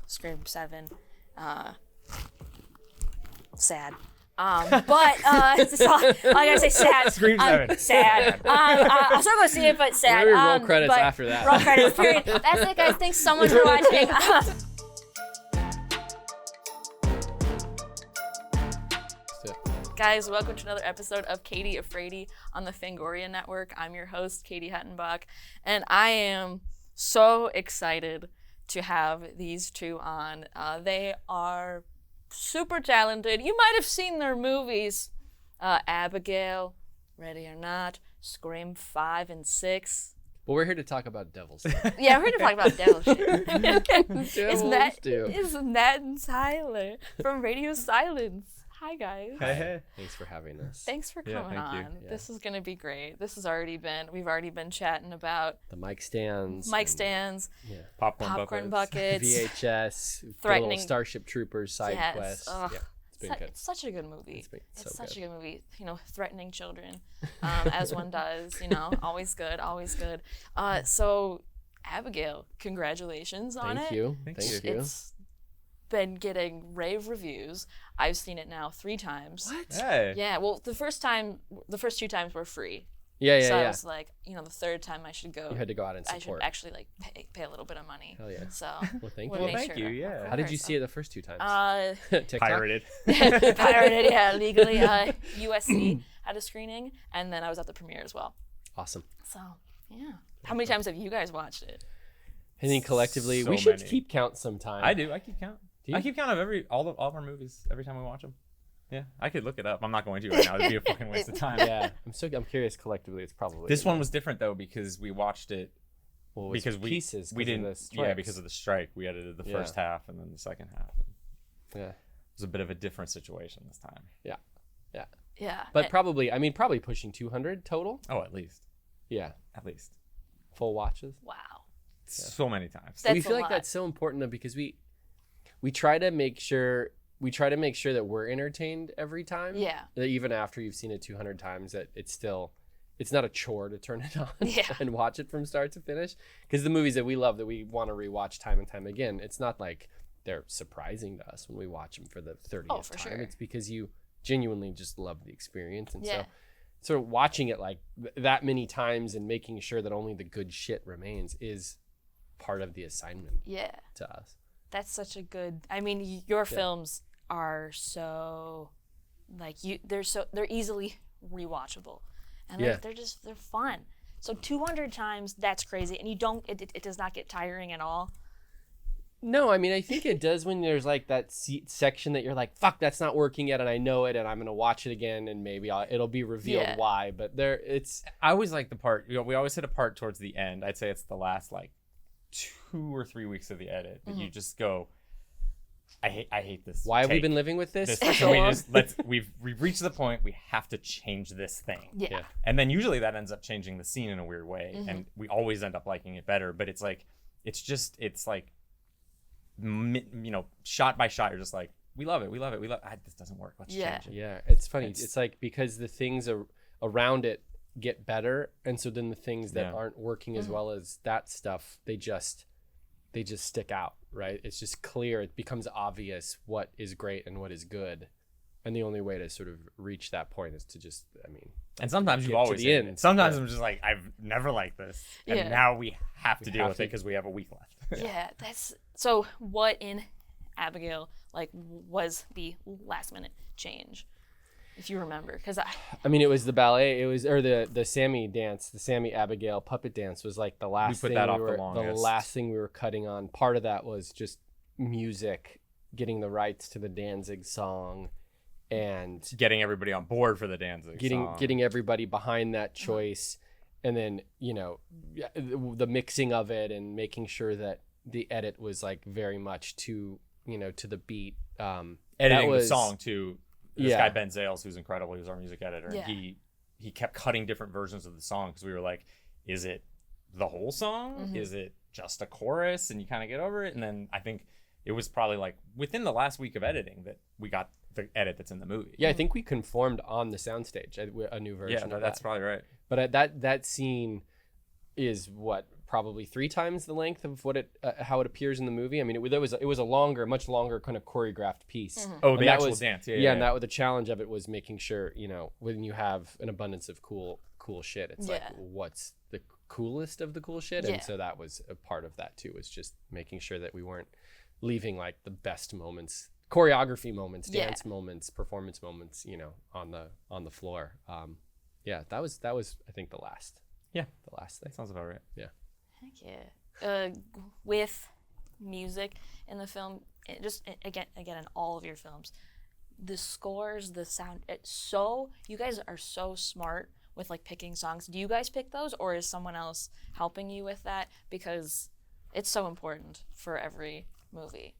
Scream 7. Sad. But it's all, I gotta say sad. Scream 7. Sad. I'm still gonna see it, but sad. Maybe roll credits after that. Roll credits, period. That's it, guys. Thanks so much for watching. Guys, welcome to another episode of Katie Afraidy on the Fangoria Network. I'm your host, Katie Hettenbach, and I am so excited to have these two on. They are super talented. You might have seen their movies. Abigail, Ready or Not, Scream 5 and 6. Well, we're here to talk about devil stuff. Yeah, we're here to talk about devil shit. Devils Isn't that and Tyler from Radio Silence? Hi, guys. Hey. Thanks for having us. Thanks for coming on. Yeah. This is going to be great. We've already been chatting about The mic stands. yeah. Popcorn buckets. VHS. Threatening. Little Starship Troopers side quests. Ugh. Yeah, it's been good. It's such a good movie. It's such so a good movie. Threatening children, as one does. Always good. Always good. So, Abigail, congratulations on it. Thank you. It's been getting rave reviews. I've seen it now 3 times. What? Hey. Yeah. Well, the first 2 times were free. Yeah. So I was like, the third time I should go. You had to go out and I should support. actually pay a little bit of money. Hell yeah. So Well, thank we'll you. make Thank sure you, to- yeah. How did you see it the first 2 times? TikTok? Pirated. Pirated, yeah, legally. USC had a screening, and then I was at the premiere as well. Awesome. So, yeah. How many times have you guys watched it? I think collectively, So we should many. keep count sometime. I do. I keep count. Do you? I keep count of all of our movies every time we watch them. Yeah, I could look it up. I'm not going to right now. It'd be a fucking waste of time. Yeah, I'm curious. Collectively, it's probably This one was different though because we watched it well, it was because pieces. we didn't. of the Yeah, strikes. because of the strike, we edited the first half and then the second half. Yeah. It was a bit of a different situation this time. Yeah. But probably pushing 200 total. Oh, at least. Yeah, At least. full watches. Wow. So many times. That's we feel a like lot. that's so important though because we try to make sure that we're entertained every time. Yeah. That even after you've seen it 200 times, that it's not a chore to turn it on Yeah. and watch it from start to finish. Because the movies that we love that we want to rewatch time and time again, it's not like they're surprising to us when we watch them for the 30th for time. sure. It's because you genuinely just love the experience, and Yeah. so sort of watching it like that many times and making sure that only the good shit remains is part of the assignment Yeah. to us. That's such a good. I mean, your films are so, they're easily rewatchable, and they're fun. So 200 times, that's crazy, and it does not get tiring at all. No, I mean, I think it does when there's like that section that you're like, fuck, that's not working yet, and I know it, and I'm gonna watch it again, and maybe it'll be revealed why. But I always like the part. We always hit a part towards the end. I'd say it's the last 2 or 3 weeks of the edit that you just go, I hate this. Why have we been living with this for so Can we long? we've reached the point we have to change this thing. Yeah. And then usually that ends up changing the scene in a weird way, and we always end up liking it better. But it's like shot by shot, you're just like, we love it. This doesn't work. Let's change it. Yeah, it's funny. It's like because the things around it get better, and so then the things that aren't working as well as that stuff, they just stick out, right? It's just clear. It becomes obvious what is great and what is good, and the only way to sort of reach that point is to just, And sometimes you get to always the hate end. it. Sometimes I'm just like, I've never liked this, and now we have to deal have with to. it because we have a week left. Yeah, that's so. What in Abigail was the last minute change, if you remember? Because it was the ballet. It was the Sammy dance, the Sammy Abigail puppet dance was like the last put thing that off the the longest. last thing we were cutting on. Part of that was just music, getting the rights to the Danzig song, and Getting everybody on board for the Danzig song. getting everybody behind that choice, and then the mixing of it and making sure that the edit was like very much to the beat. Editing the song too. This Yeah. guy Ben Zales, who's incredible, he was our music editor, Yeah. and he kept cutting different versions of the song because we were like, is it the whole song? Is it just a chorus? And you kind of get over it, and then I think it was probably like within the last week of editing that we got the edit that's in the movie. Yeah, I think we conformed on the soundstage a new version. Yeah, of that's that. probably right. But that scene is what probably 3 times the length of what how it appears in the movie. I mean, it was a much longer kind of choreographed piece. Oh, And the that actual was, dance. and that the challenge of it was making sure, when you have an abundance of cool shit, it's like, what's the coolest of the cool shit? And so that was a part of that too, was just making sure that we weren't leaving like the best moments, choreography moments, dance moments, performance moments, on the floor. That was I think the last thing. That sounds about right. Yeah. Heck yeah. With music in the film, just again in all of your films, the scores, the sound, you guys are so smart with like picking songs. Do you guys pick those, or is someone else helping you with that? Because it's so important for every movie.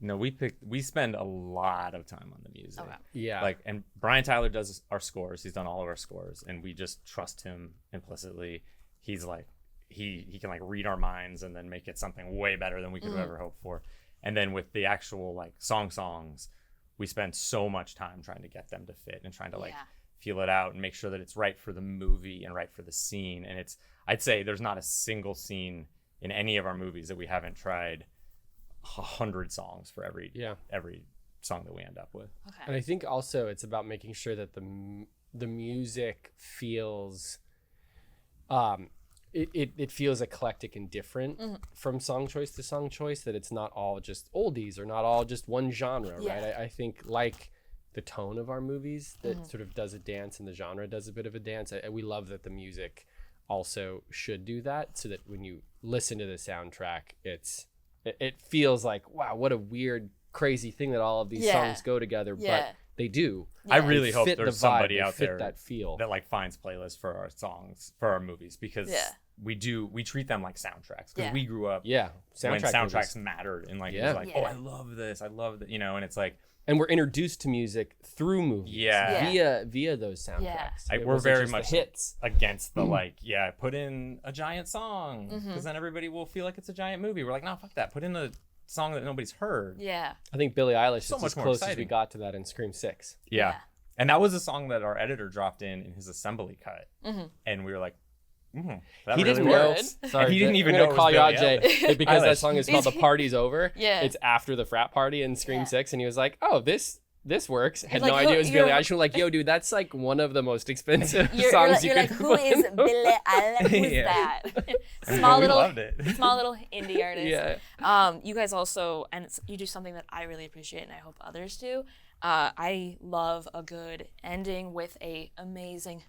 No, we spend a lot of time on the music. Okay. Yeah. And Brian Tyler does our scores. He's done all of our scores, and we just trust him implicitly. He's like, he can like read our minds and then make it something way better than we could have ever hoped for. And then with the actual like songs, we spend so much time trying to get them to fit and trying to like feel it out and make sure that it's right for the movie and right for the scene. And I'd say there's not a single scene in any of our movies that we haven't tried 100 songs for every song that we end up with. Okay. And I think also it's about making sure that the music feels it feels eclectic and different from song choice to song choice, that it's not all just oldies or not all just one genre, right? I think like the tone of our movies that sort of does a dance and the genre does a bit of a dance. We love that the music also should do that, so that when you listen to the soundtrack, it feels like, wow, what a weird, crazy thing that all of these songs go together, but they do. I really hope Fit there's the vibe, somebody they out fit there that feel. that like finds playlists for our songs, for our movies, because we treat them like soundtracks, because we grew up when soundtracks mattered, and like it was like, oh, I love this, and it's like, and we're introduced to music through movies, via those soundtracks. We're very much hits against the put in a giant song, because then everybody will feel like it's a giant movie. We're like, no, fuck that, put in a song that nobody's heard. Yeah. I think Billie Eilish So is much as more close as exciting. we got to that in Scream 6. Yeah. And that was a song that our editor dropped in his assembly cut, and we were like, that He really didn't know. works. Sorry, And he didn't even I'm know gonna it call was you out, Billie Jay, Eilish. because that song is called "The Party's Over." Yeah. It's after the frat party in Scream 6, and he was like, "Oh, this works." Had like, no who- idea it was Billie you're- Eilish. We're like, "Yo, dude, that's like one of the most expensive You're songs like, you you're could like, who put in is the- Billie Eilish? Who's Yeah. that? We small loved it. little indie artist. Yeah. You guys also, and you do something that I really appreciate, and I hope others do. I love a good ending with a amazing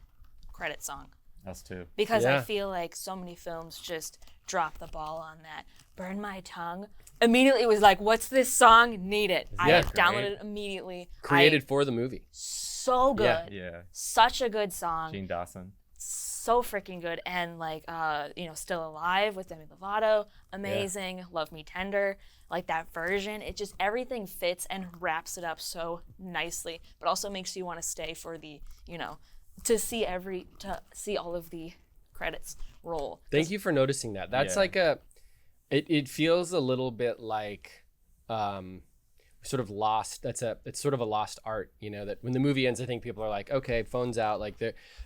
credit song, Us too. because I Yeah. feel like so many films just drop the ball on that. Burn My Tongue. Immediately was like, what's this song? Need it. I Yeah. downloaded it immediately. Created for the movie. So good. Yeah. Such a good song. Gene Dawson. So freaking good. And like Still Alive with Demi Lovato, amazing. Love Me Tender, like that version, it just, everything fits and wraps it up so nicely, but also makes you want to stay for the to see all of the credits roll. Thank you for noticing that. That's like it feels a little bit like sort of lost. It's sort of a lost art, that when the movie ends, I think people are like, okay, phone's out,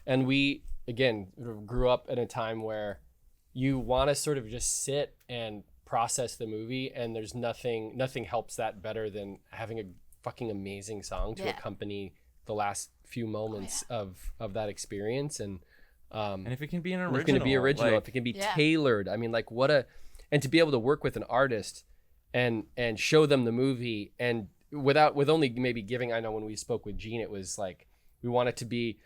and we again grew up in a time where you want to sort of just sit and process the movie, and there's nothing helps that better than having a fucking amazing song to accompany the last few moments of that experience. And if it can be an original, if it can be original, like, if it can be tailored, I mean, like and to be able to work with an artist and show them the movie, and with only maybe giving, I know when we spoke with Gene, it was like we want it to be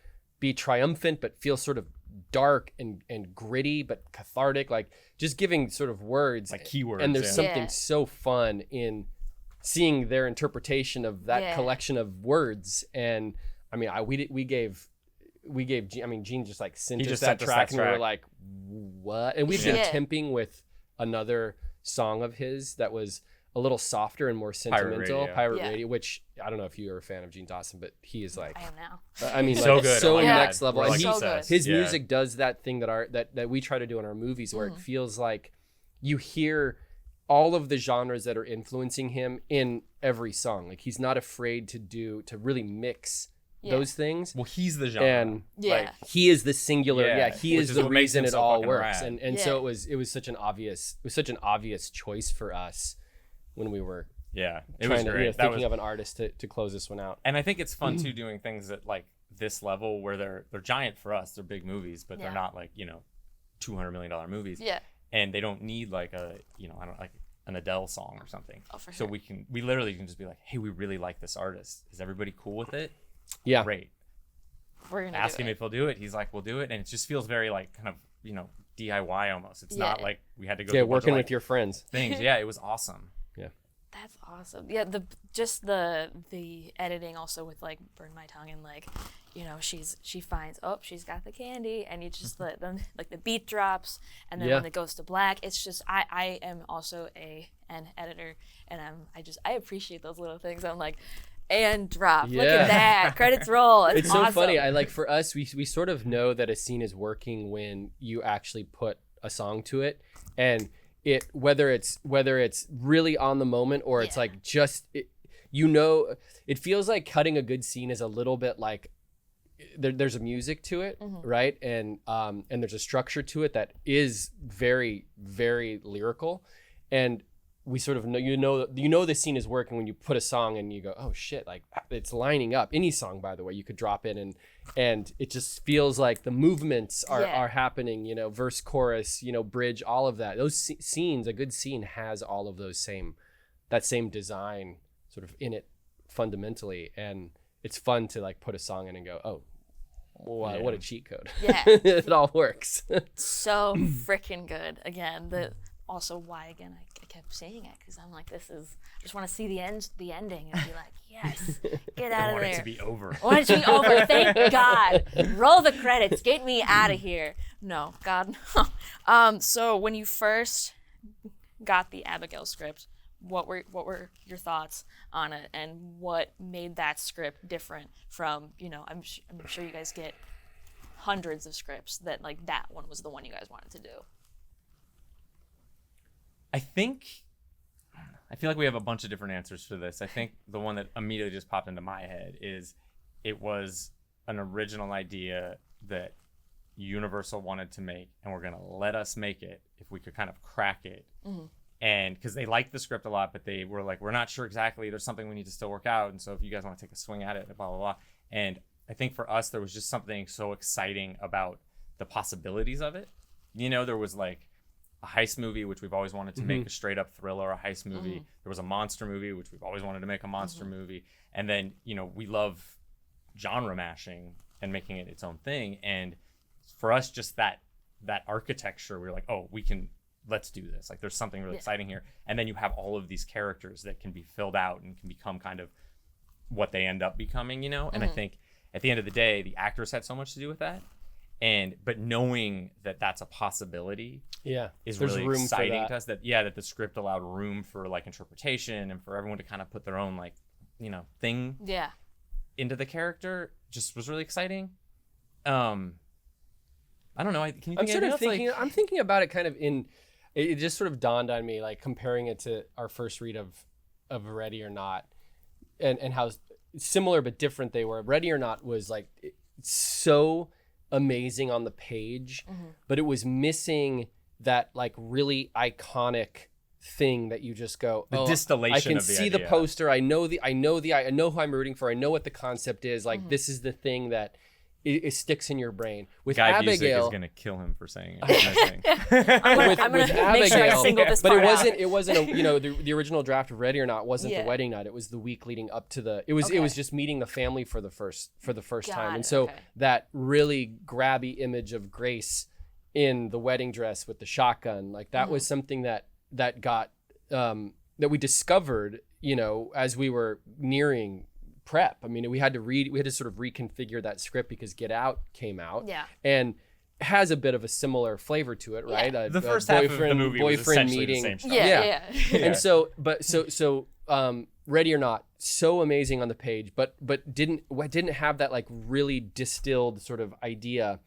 triumphant but feel sort of dark and gritty but cathartic, like just giving sort of words, like keywords. And there's something so fun in seeing their interpretation of that collection of words. And I mean, we gave Gene, I mean, Gene just like sent us that track, and we were like, what? And we've been attempting with another song of his that was a little softer and more sentimental, Pirate Radio, which I don't know if you're a fan of Gene Dawson, but he is like, I am now. I mean, so like, good. so Oh my next God. level. We're And like so good. his music does that thing that we try to do in our movies, where it feels like you hear all of the genres that are influencing him in every song. Like he's not afraid to really mix those things. Well, he's the genre. And Yeah. he is the singular. Yeah, he which is is the what makes reason him it so all fucking works. rad. And so it was such an obvious choice for us when we were it trying was to, great. thinking of an artist to close this one out. And I think it's fun too doing things at like this level where they're giant for us. They're big movies, but they're not like, $200 million movies. Yeah. And they don't need like I don't like an Adele song or something. Oh, for So sure. we literally can just be like, hey, we really like this artist. Is everybody cool with it? Yeah. Great. We're gonna Ask do him it. if he'll do it. He's like, we'll do it. And it just feels very like kind of, DIY almost. It's not like we had to go Yeah, do a bunch working of, with like, your friends. things. Yeah, it was awesome. That's awesome. Yeah, the editing also with like Burn My Tongue and like, she finds she's got the candy and you just let them like the beat drops and then when it goes to black, it's just I am also an editor and I appreciate those little things. I'm like, and drop. Look at that. Credits roll. It's so awesome. funny. I like for us, we sort of know that a scene is working when you actually put a song to it, and whether it's really on the moment or it's like just it feels like cutting a good scene is a little bit like there's a music to it, right? And there's a structure to it that is very, very lyrical, and we sort of know the scene is working when you put a song and you go, oh shit, like it's lining up. Any song, by the way, you could drop in and it just feels like the movements are happening, verse, chorus, bridge, all of that. Those scenes, a good scene has all of that same design sort of in it fundamentally, and it's fun to like put a song in and go, oh, what a cheat code. Yeah. It all works. So freaking good. Again, also why again I kept saying it because I'm like, I just want to see the ending and be like, yes, get out of there. I want it to be over. I want it to be over. Thank God. Roll the credits. Get me out of here. No, God, no. So when you first got the Abigail script, what were your thoughts on it, and what made that script different from, I'm sure you guys get hundreds of scripts that like that one was the one you guys wanted to do. I feel like we have a bunch of different answers for this. I think the one that immediately just popped into my head is it was an original idea that Universal wanted to make, and we're going to let us make it if we could kind of crack it. And because they liked the script a lot, but they were like, we're not sure exactly. There's something we need to still work out. And so if you guys want to take a swing at it, blah, blah, blah. And I think for us, there was just something so exciting about the possibilities of it. There was like a heist movie, which we've always wanted to make a straight up thriller, a heist movie. There was a monster movie, which we've always wanted to make a monster movie. And then, we love genre mashing and making it its own thing. And for us, just that architecture, we were like, oh, let's do this. Like there's something really exciting here. And then you have all of these characters that can be filled out and can become kind of what they end up becoming, And I think at the end of the day, the actors had so much to do with that. But knowing that that's a possibility is really exciting to us, that the script allowed room for like interpretation and for everyone to kind of put their own like, thing into the character, just was really exciting. I don't know. Can you think I'm thinking about it kind of it just sort of dawned on me, like comparing it to our first read of Ready or Not and how similar but different they were. Ready or Not was like so amazing on the page, but it was missing that like really iconic thing that you just go, the distillation I can of the see idea. the poster, I know who I'm rooting for, I know what the concept is, like this is the thing that it sticks in your brain. With Guy Abigail, Busick is gonna kill him for saying it. I'm gonna make sure I single this but part it wasn't the original draft of Ready or Not wasn't the wedding night. It was the week leading up to it was just meeting the family for the first time. And so that really grabby image of Grace in the wedding dress with the shotgun, like that was something that got that we discovered, as we were nearing prep. I mean, we had to sort of reconfigure that script because Get Out came out, and has a bit of a similar flavor to it, right? The first half of the movie was essentially meeting, the same stuff. And so, Ready or Not, so amazing on the page, but didn't have that like really distilled sort of idea.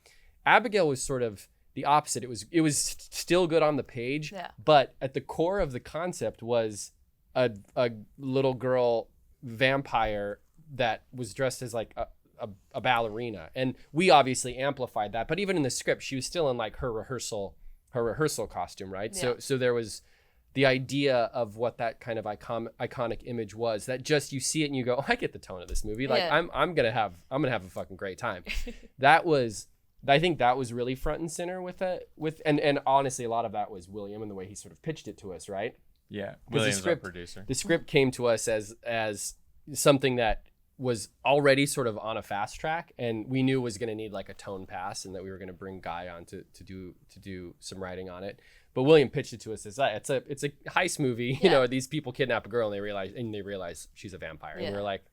Abigail was sort of the opposite. It was still good on the page, but at the core of the concept was a little girl vampire that was dressed as like a ballerina, and we obviously amplified that. But even in the script, she was still in like her rehearsal costume, right? Yeah. So there was the idea of what that kind of iconic image was, that just you see it and you go, oh, I get the tone of this movie. Like Yeah. I'm gonna have a fucking great time. I think that was really front and center and honestly a lot of that was William and the way he sort of pitched it to us, right? Yeah, William's our producer. The script came to us as something that was already sort of on a fast track, and we knew was going to need like a tone pass, and that we were going to bring Guy on to do some writing on it. But William pitched it to us as it's a heist movie. You know, these people kidnap a girl and they realize she's a vampire, and we were like,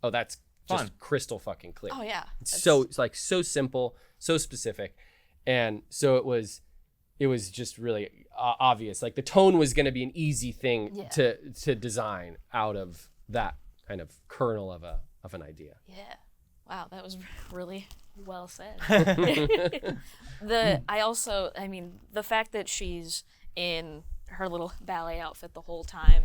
oh, that's just fun. Crystal fucking clear. Oh yeah. It's like so simple, so specific, and so it was just really obvious. Like the tone was going to be an easy thing to design out of that kind of kernel of an idea. Yeah. Wow, that was really well said. The fact that she's in her little ballet outfit the whole time,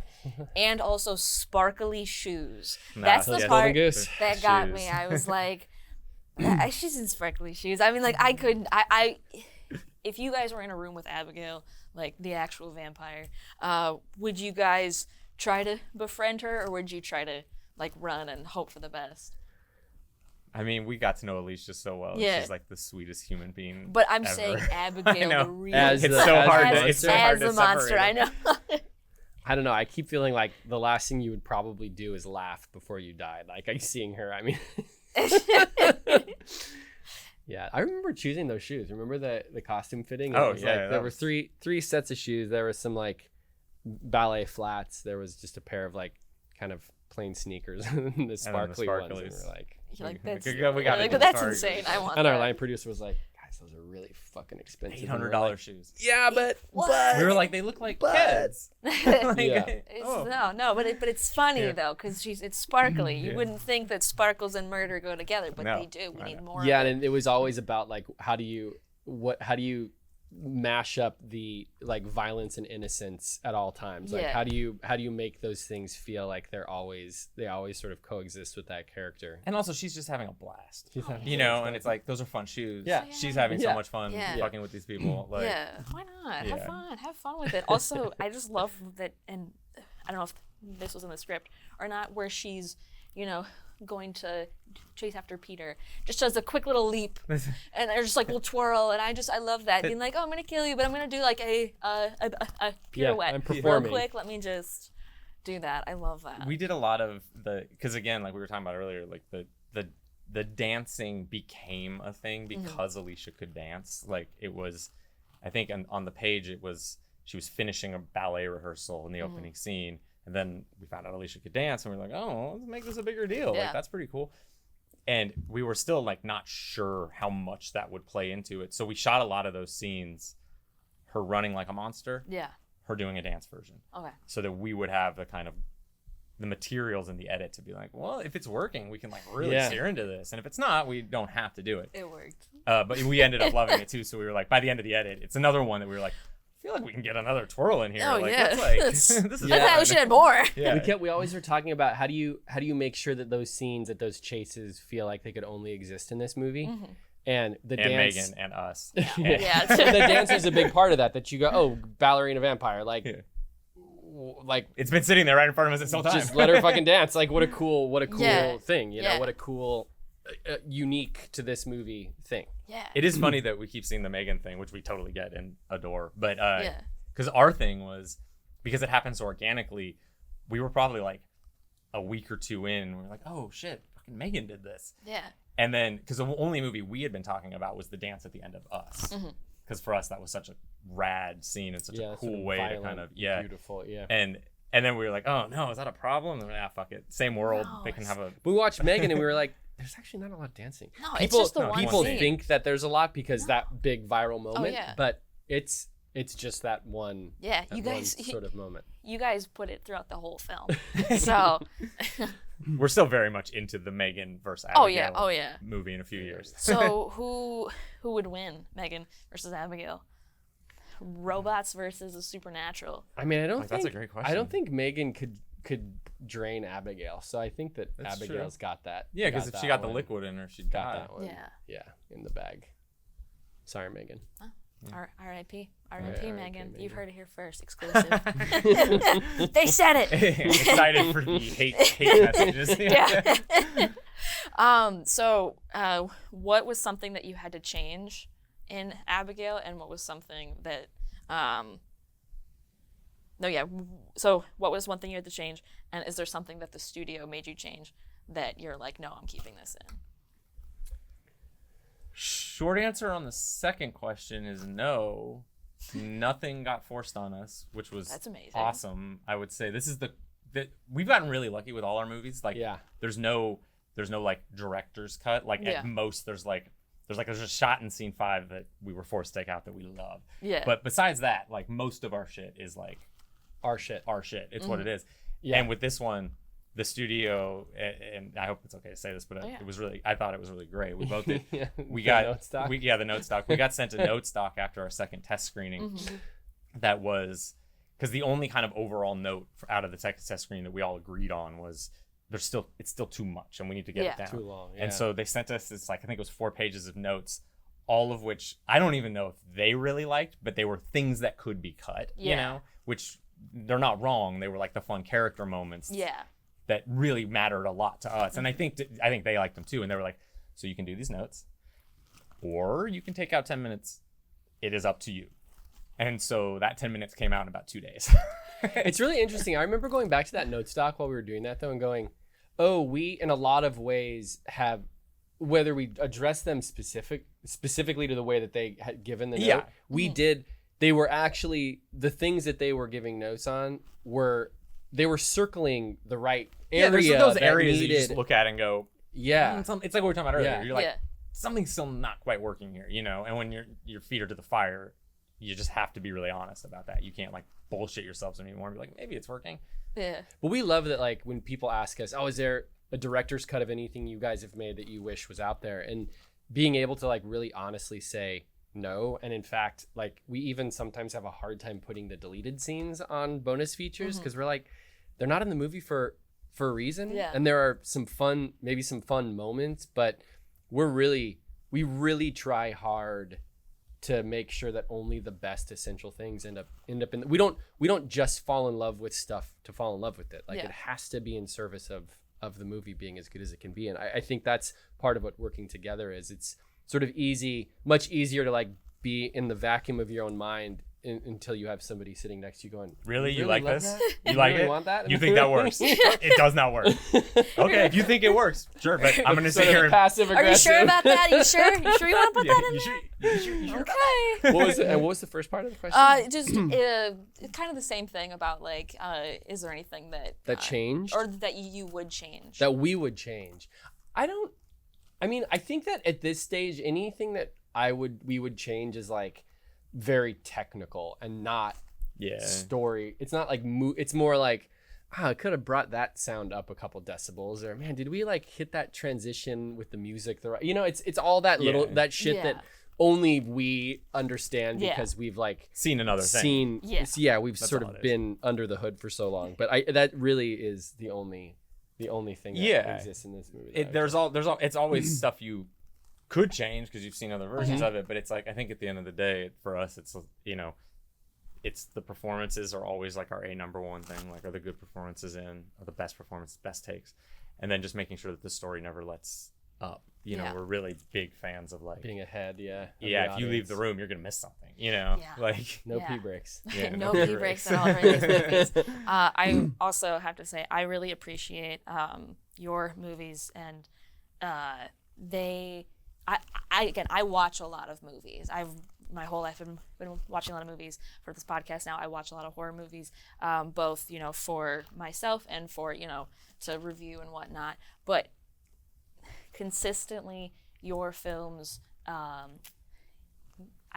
and also sparkly shoes. That's the part that got me. I was like, she's in sparkly shoes. I mean, like I couldn't. If you guys were in a room with Abigail, like the actual vampire, would you guys try to befriend her, or would you try to like run and hope for the best? I mean, we got to know Alicia so well. Yeah. She's like the sweetest human being. But I'm ever. saying Abigail, the real As It's the- so as hard the to. It's so monster. hard as to the monster. separate I it. know. I don't know. I keep feeling like the last thing you would probably do is laugh before you died. Like I seeing her. I mean, yeah. I remember choosing those shoes. Remember the costume fitting? Oh, It was yeah, like, that there were was- three sets of shoes. There was some like ballet flats. There was just a pair of like kind of plain sneakers, and the sparkly ones. And sparklies. we're like, You're like, We that's, gotta like, get the that's sparkles. insane. I want and our that. line producer was like, guys, those are really fucking expensive. And we're $800 like, shoes. yeah, but What? We were like, they look like But- kids. Like, Yeah. It's, no, but it's funny Yeah. though, because it's sparkly. You Yeah. wouldn't think that sparkles and murder go together, but No, they do. We I need know. more. yeah, of it. and it was always about like how do you mash up the like violence and innocence at all times. Like Yeah. how do you make those things feel like they always sort of coexist with that character. And also, she's just having a blast. She's having You know, and it's like, those are fun shoes. Yeah. She's having so Yeah. much fun Yeah. fucking with these people. Like, Yeah, why not? Yeah. Have fun with it. Also, I just love that, and I don't know if this was in the script or not, where she's, going to chase after Peter, just does a quick little leap, and they're just like, we'll twirl, and I love that, being like, oh, I'm gonna kill you, but I'm gonna do like a pirouette I'm real performing. quick. Let me just do that. I love that. we did a lot of because again, like we were talking about earlier, like the dancing became a thing because Alicia could dance. Like it was, I think on the page it was, she was finishing a ballet rehearsal in the opening scene, and then we found out Alicia could dance, and we were like, oh, let's make this a bigger deal. Yeah. Like that's pretty cool. And we were still like not sure how much that would play into it, so we shot a lot of those scenes, her running like a monster, Yeah. her doing a dance version, Okay. so that we would have the kind of the materials in the edit to be like, well, if it's working, we can like really Yeah. steer into this, and if it's not, we don't have to do it. It worked. But we ended up loving it too, so we were like, by the end of the edit, it's another one that we were like, I feel like we can get another twirl in here. Oh, like, yeah. let's, like, That's- this is I thought fun. we should have more. Yeah. We always were talking about how do you make sure that those scenes, that those chases feel like they could only exist in this movie. And the And dance, Megan and us. Yeah. the dance is a big part of that you go, oh, ballerina vampire, like Yeah. like It's been sitting there right in front of us this whole time. just let her fucking dance. Like what a cool Yeah. thing, you know, Yeah. what a cool unique to this movie thing. Yeah. It is funny that we keep seeing the Megan thing, which we totally get and adore, but Yeah. because our thing was, because it happened so organically, we were probably like a week or two in, we were like, oh shit, fucking Megan did this. Yeah. And then, because the only movie we had been talking about was the dance at the end of Us. Because for us, that was such a rad scene and such a sort cool of way to violent, kind of, beautiful, yeah. And then we were like, oh no, is that a problem? And we're like, fuck it. Same world. No, they can have a. We watched Megan and we were like, there's actually not a lot of dancing. No, it's just the one People scene. think that there's a lot because that big viral moment, yeah. but it's just that one. Yeah, that you one guys- sort of moment. You guys put it throughout the whole film. So, We're still very much into the Megan versus Abigail oh yeah. movie in a few years. So who would win, Megan versus Abigail? Robots versus the supernatural. I mean, I don't Like, think that's a great question. I don't think Megan could drain Abigail. So I think that That's Abigail's got that. Yeah, because if she got the liquid in her, she'd got die. that one. Yeah. In the bag. Sorry, Megan. R.I.P. R.I.P. R.I.P. Megan. Megan. You've heard it here first. Exclusive. They said it. Excited for the hate messages. Yeah. So, what was something that you had to change in Abigail, and what was something that, so what was one thing you had to change, and is there something that the studio made you change that you're like, no, I'm keeping this in? Short answer on the second question is no. Nothing got forced on us, which was That's amazing. awesome. I would say this is we've gotten really lucky with all our movies. Like, there's no like director's cut. Like at most there's a shot in scene 5 that we were forced to take out that we love. Yeah. But besides that, like most of our shit is like our shit. It's what it is. Yeah. And with this one, the studio, and I hope it's okay to say this, but I thought it was really great. We both did. We got the note stock. the note stock. We got sent a note stock after our second test screening. That was because the only kind of overall note out of the test screening that we all agreed on was it's still too much and we need to get it down. Too long. Yeah. And so they sent us this, like, I think it was 4 pages of notes, all of which I don't even know if they really liked, but they were things that could be cut, you know, which they're not wrong. They were like the fun character moments. Yeah. That really mattered a lot to us. And I think they liked them too. And they were like, so you can do these notes or you can take out 10 minutes. It is up to you. And so that 10 minutes came out in about 2 days. It's really interesting. I remember going back to that note stock while we were doing that though and going, oh, we in a lot of ways have, whether we address them specifically to the way that they had given the note, we did. They were actually, the things that they were giving notes on they were circling the right area. Yeah, there's those areas that you just look at and go, it's like what we were talking about earlier. Yeah. You're like, something's still not quite working here, you know? And when your feet are to the fire, you just have to be really honest about that. You can't like bullshit yourselves anymore and be like, maybe it's working. Yeah. But we love that, like, when people ask us, oh, is there a director's cut of anything you guys have made that you wish was out there? And being able to like really honestly say no. And in fact, like, we even sometimes have a hard time putting the deleted scenes on bonus features because we're like, they're not in the movie for a reason. Yeah. And there are some fun moments, but we really try hard to make sure that only the best essential things end up in we don't just fall in love with stuff to fall in love with it. Like, it has to be in service of the movie being as good as it can be. And I think that's part of what working together is. It's sort of much easier to like be in the vacuum of your own mind until you have somebody sitting next to you going, really you like this? You like really it? Want that? You think that works? It does not work. Okay, if you think it works, sure, but I'm gonna sit here and passive aggressive. Are you sure about that? You sure you want to put that in there? You sure Okay. What was the first part of the question? Just kind of the same thing about like, is there anything that changed or that you would change? That we would change. I think that at this stage, anything that we would change is like very technical and not story. It's not like it's more like, I could have brought that sound up a couple decibels, or man, did we like hit that transition with the music the right, you know, it's all that little that shit that only we understand because we've like seen another thing. We've sort of been under the hood for so long. But that really is the only thing that exists in this movie. It's always stuff you could change because you've seen other versions of it, but it's like, I think at the end of the day for us, it's, you know, it's the performances are always like our number one thing. Like, are the good performances in, are the best performances, best takes, and then just making sure that the story never lets up. You know, we're really big fans of like being ahead. If you leave the room, you're gonna miss something. You know, like no pee breaks. No pee breaks at all in these movies. I also have to say I really appreciate your movies, and I watch a lot of movies. My whole life I've been watching a lot of movies. For this podcast now, I watch a lot of horror movies, both, you know, for myself and for, you know, to review and whatnot. But consistently, your films, I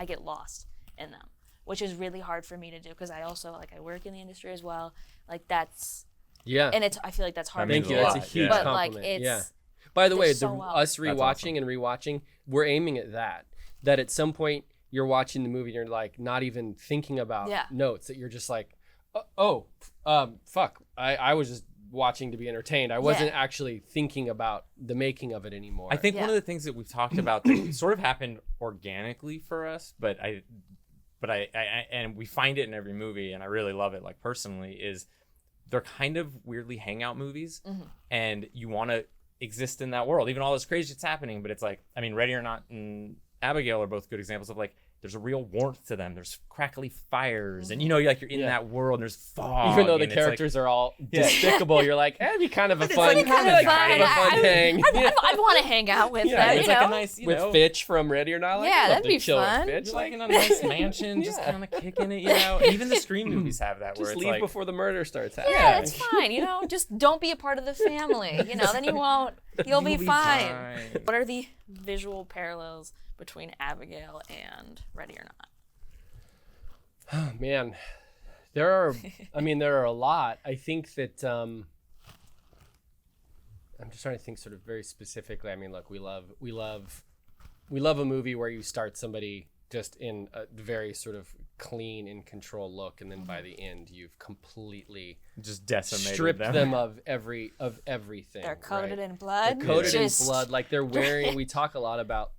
get lost in them, which is really hard for me to do because I also I work in the industry as well. Like, that's and I feel like that's hard. Thank you. That's a huge compliment. Like, it's By the way, us rewatching and rewatching, we're aiming at that at some point you're watching the movie and you're like not even thinking about notes, that you're just like, Fuck. I was just watching to be entertained. I wasn't actually thinking about the making of it anymore. I think one of the things that we've talked about that sort of happened organically for us, but I and we find it in every movie, and I really love it, like personally, is they're kind of weirdly hangout movies, and you want to exist in that world. Even all this crazy shit's happening, but it's like, I mean, Ready or Not and Abigail are both good examples of like, there's a real warmth to them. There's crackly fires, and you're in that world, and there's fog. Even though the characters are all despicable, you're like, it'd be kind of a fun, hang. I'd want to hang out with them. It's like a nice, with Fitch from Ready or Not. Like, that'd be fun. Fitch, like in a nice mansion, just kind of kicking it. Even the Scream movies have that. Just where it's leave like, before the murder starts happening. Yeah, that's fine. Just don't be a part of the family. Then you won't. You'll be fine. What are the visual parallels between Abigail and Ready or Not? Oh, man, there are a lot. I think that I'm just trying to think sort of very specifically. I mean, look, we love a movie where you start somebody just in a very sort of clean, in control look, and then by the end you've completely just decimated stripped them of everything. They're coated in blood. They're coated in blood, like they're wearing. We talk a lot about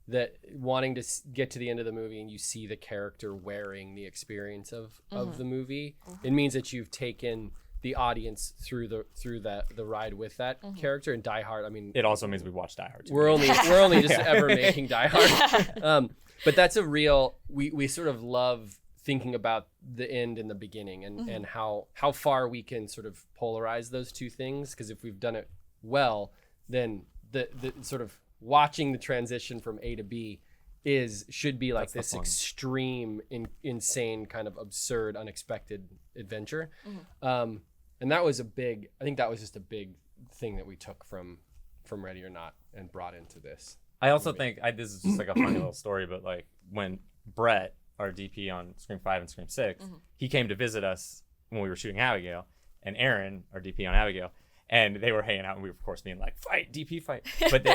that, wanting to get to the end of the movie and you see the character wearing the experience of the movie. It means that you've taken the audience through the ride with that character. And Die Hard, I mean, it also means we watch Die Hard too. We're only just ever making Die Hard. But that's a real, we sort of love thinking about the end and the beginning, and how far we can sort of polarize those two things, because if we've done it well, then the sort of watching the transition from A to B should be like this extreme, insane, kind of absurd, unexpected adventure. And that was I think that was just a big thing that we took from Ready or Not and brought into this. I also think this is just like a funny little story, but like when Brett, our DP on Scream 5 and Scream 6, he came to visit us when we were shooting Abigail, and Aaron, our DP on Abigail, and they were hanging out, and we were, of course, being like, fight, DP, fight. But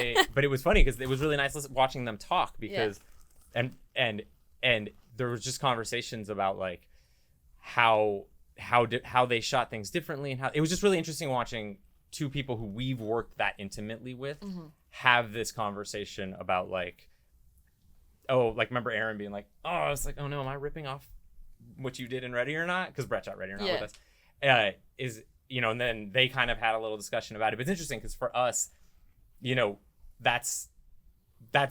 it was funny because it was really nice watching them talk, because, and there was just conversations about like how they shot things differently, and how it was just really interesting watching two people who we've worked that intimately with have this conversation about like, remember Aaron being like, I was like, oh no, am I ripping off what you did in Ready or Not? Because Brett shot Ready or Not with us. And then they kind of had a little discussion about it. But it's interesting because for us, that's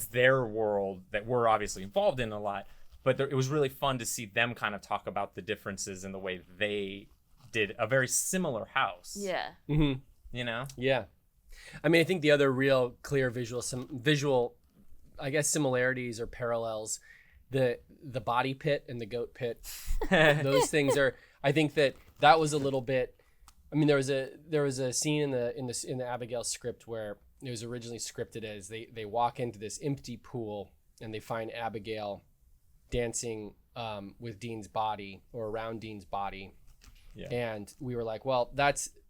their world that we're obviously involved in a lot. But it was really fun to see them kind of talk about the differences in the way they did a very similar house. Yeah. Yeah. I mean, I think the other real clear visual, I guess, similarities or parallels, the body pit and the goat pit, those things are. I think that was a little bit. I mean, there was a scene in the Abigail script where it was originally scripted as they walk into this empty pool and they find Abigail dancing with Dean's body, or around Dean's body, and we were like, well,